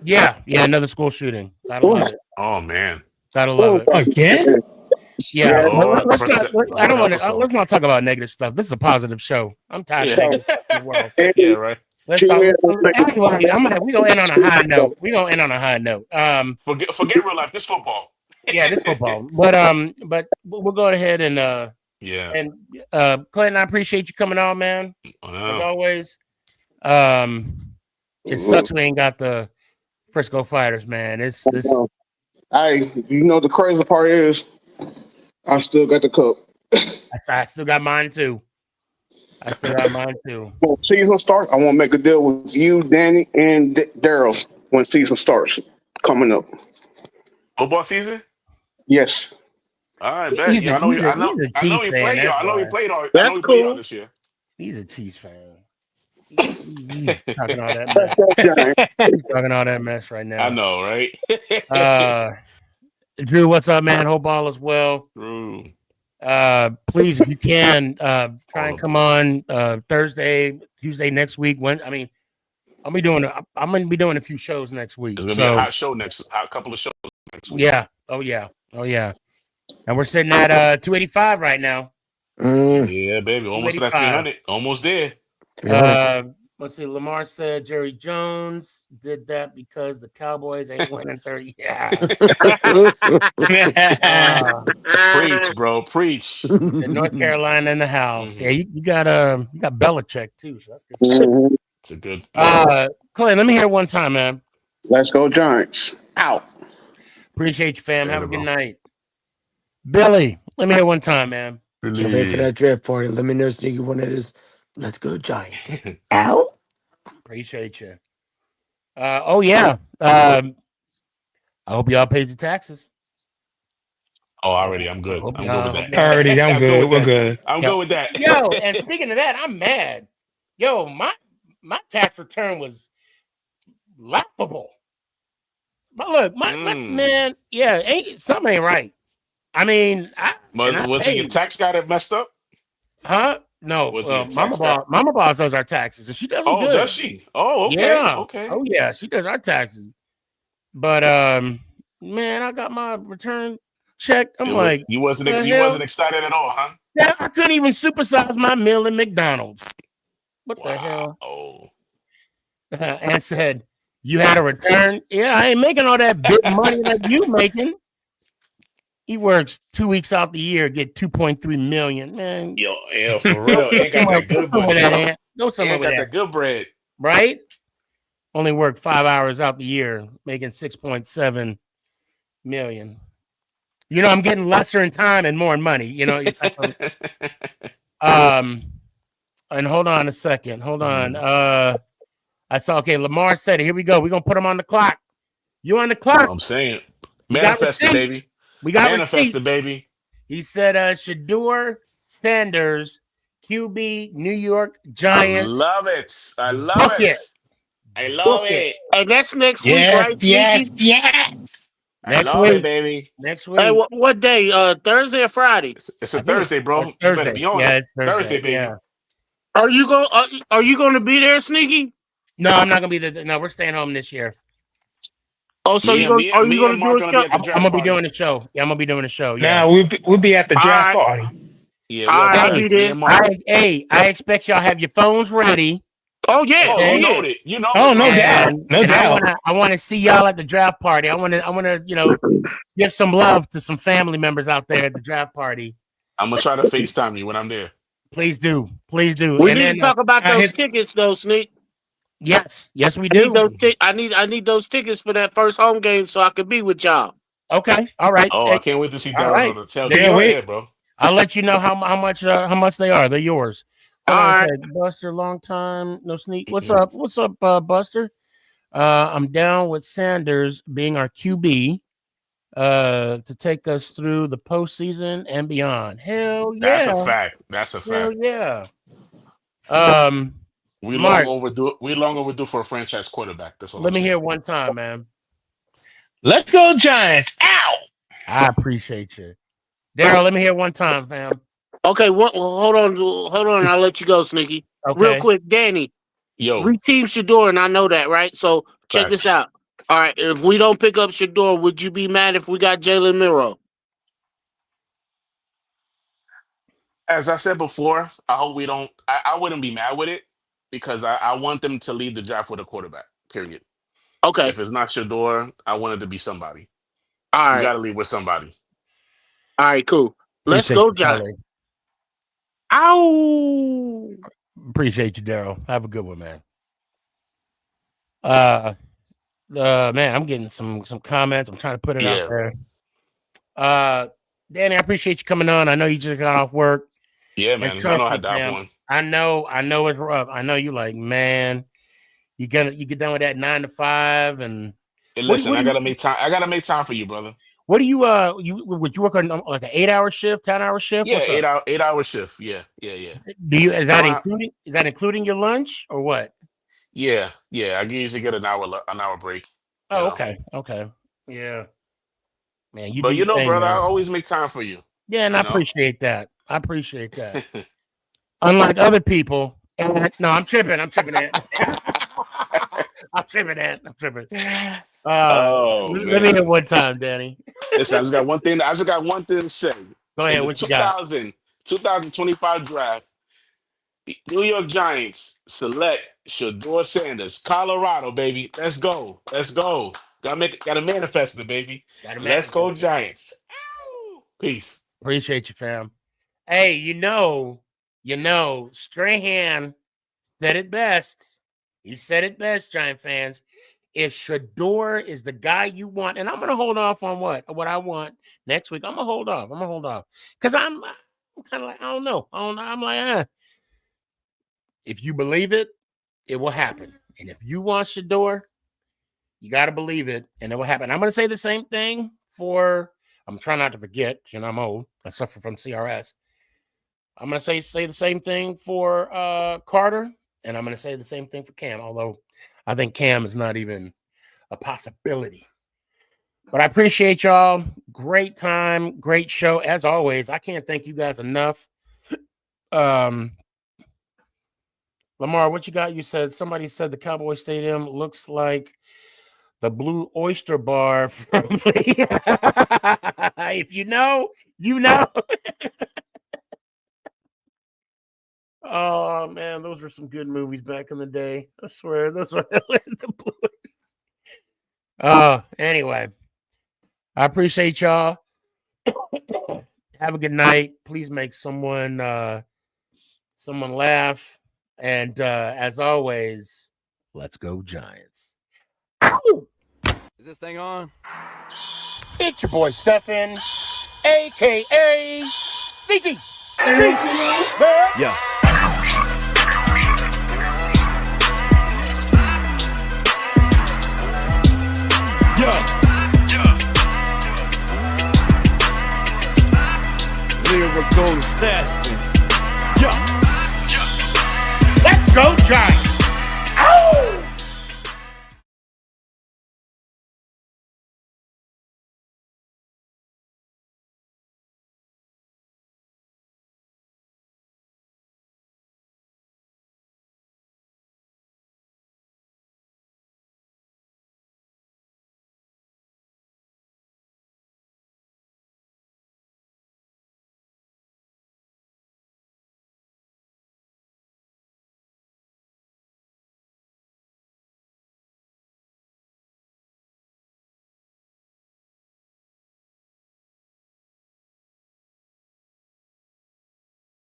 yeah, another school shooting. Gotta love it. Oh man. Gotta love it. Again? Yeah, Lord, let's not. I don't help want us to. all. Let's not talk about negative stuff. This is a positive show. I'm tired of Yeah. negative stuff in the world. Yeah, right. Let's talk. G-Man, Anyway, we gonna end on a high note. We gonna end on a high note. Forget real life. This football. Yeah, this football. But we'll go ahead and Yeah. and Clinton, I appreciate you coming on, man. As always. It sucks we ain't got the Frisco Fighters, man. It's this. the crazy part is, I still got the cup. I still got mine too. When season starts, I want to make a deal with you, Danny, and Daryl when season starts coming up. Football season? Yes. All right, bet. He's Yeah, a I know Chiefs he fan, played y'all. that's I know he why. played all. I That's know he played y'all cool. this year. He's a Chiefs fan. He's talking all that mess. He's talking all that mess right now. I know, right? Drew, what's up, man? Hope all is well. Drew. Please, if you can, try and come on Thursday, Tuesday next week. I'm gonna be doing a few shows next week. It's gonna be a hot show hot couple of shows next week. Yeah. Oh yeah. And we're sitting at 285 right now. Yeah, baby. Almost at 300. Almost there. Let's see. Lamar said Jerry Jones did that because the Cowboys ain't winning 30. Yeah. Preach, bro. Preach. Said North Carolina in the house. Mm-hmm. Yeah, you got Belichick too. So that's good. Mm-hmm. It's a good. Clay, let me hear it one time, man. Let's go Giants. Out. Appreciate you, fam. Have a good night. Billy, let me hear it one time, man. Can't wait for that draft party. Let me know, Sneaky, when it is. Let's go Giants. Out. Appreciate you. Oh yeah. I hope y'all paid your taxes. Oh, already. I'm good. I'm good with that. Already, I'm good. We're good. I'm good with that. Yo, and speaking of that, I'm mad. Yo, my tax return was laughable. But look, my man, something ain't right. I mean, was it your tax guy that messed up? Huh? No, Mama Boss does our taxes, and she does them good. Oh, does she? Oh, okay. Yeah. Okay. Oh, yeah, she does our taxes. But man, I got my return check. You wasn't excited at all, huh? Yeah, I couldn't even supersize my meal at McDonald's. What the hell? Oh. And said, you had a return? Yeah, I ain't making all that big money like you making. He works 2 weeks out the year, get 2.3 million. Man, yeah, for real. Ain't got that good bread. Ain't got that good bread. Right? Only work 5 hours out the year, making 6.7 million. You know, I'm getting lesser in time and more in money. You know, and hold on a second. Hold on. I saw. Okay, Lamar said it. Here we go. We're gonna put him on the clock. You on the clock? I'm saying, manifest it, baby. We got manifest it, baby. He said, Shedeur Sanders, QB, New York Giants. I love it. I love it. And that's next week, right? Yes. Next week, baby. Next week. Hey, what day? Thursday or Friday? It's a Thursday, bro. It's Thursday. Yeah, it's Thursday, baby. Yeah. Are you going to be there, Sneaky? No, I'm not gonna be there. No, we're staying home this year. Oh, so are you going to do a show? I'm gonna be doing a show. Yeah, I'm gonna be doing a show. Yeah. Now we'll be at the draft party. Yeah, I'll be there. I expect y'all have your phones ready. Oh yeah, you know it. Oh, no doubt, no doubt. I want to see y'all at the draft party. I want to give some love to some family members out there at the draft party. I'm gonna try to FaceTime you when I'm there. Please do. We need to talk about those tickets, though, Sneak. Yes, we do. I need those tickets for that first home game so I could be with y'all. Okay, all right. Oh, I can't wait to see Daryl to tell you, bro. I'll let you know how much they are. They're yours. All right, Buster, long time no Sneak. What's up? What's up, Buster? I'm down with Sanders being our QB to take us through the postseason and beyond. Hell yeah, that's a fact. Hell yeah. We long overdue for a franchise quarterback. That's all. Let me hear it one time, man. Let's go Giants. Ow! I appreciate you. Daryl, let me hear it one time, fam. Okay, well, hold on. I'll let you go, Sneaky. Real Okay. quick, Danny. Yo, We team Shador, and I know that, right? So check this facts. out. All right, if we don't pick up Shador, would you be mad if we got Jalen Miro? As I said before, I hope we don't. I wouldn't be mad with it because I want them to lead the draft with a quarterback. Period. Okay. If it's not Shador, I want it to be somebody. All You right. got to leave with somebody. All right, cool. Let's Appreciate go, you, John. Charlie. Ow! Appreciate you, Daryl. Have a good one, man. Man, I'm getting some comments. I'm trying to put it out Yeah. there. Danny, I appreciate you coming on. I know you just got off work. Yeah, And man. I trust know I me, had that fam, one. I know it's rough. I know you like, man, you get done with that 9 to 5 and Hey, what listen, do I you, gotta make time. I gotta make time for you, brother. what do you would you work on like an 8-hour shift, 10-hour shift? Yeah, What's up? 8 hour shift. Yeah. Is that Around, including your lunch or what? yeah. I usually get an hour break. Oh, know. okay. Yeah. Man, you do But your thing, brother, I man. always make time for you. Yeah, and I You know? appreciate that. Unlike other people. No, I'm tripping. I'm tripping. I'm tripping. Oh Let me man. hear one time, Danny. Listen, I just got one thing to say. Go ahead. In the What you got? 2025 draft, the New York Giants select Shador Sanders, Colorado, baby. Let's go. Gotta manifest it, baby. Let's go, Giants. Peace. Appreciate you, fam. Hey, Strahan said it best. He said it best, Giant fans. If Shador is the guy you want, and I'm gonna hold off on what I want next week. I'm gonna hold off because I'm kind of like I don't know. I'm like, if you believe it, it will happen. And if you want Shador, you got to believe it, and it will happen. I'm gonna say the same thing for. I'm trying not to forget. I'm old. I suffer from CRS. I'm gonna say the same thing for Carter, and I'm gonna say the same thing for Cam. Although I think Cam is not even a possibility. But I appreciate y'all. Great time, great show as always. I can't thank you guys enough. Lamar, what you got? You said somebody said the Cowboy Stadium looks like the Blue Oyster Bar from if you know, you know. Oh man, those were some good movies back in the day. I swear, those were the Blues. Anyway, I appreciate y'all. Have a good night. Please make someone laugh. And as always, let's go Giants. Ow! Is this thing on? It's your boy Stefan, aka SneakyG. Yeah. Lyrical assassin. Let's go Giants.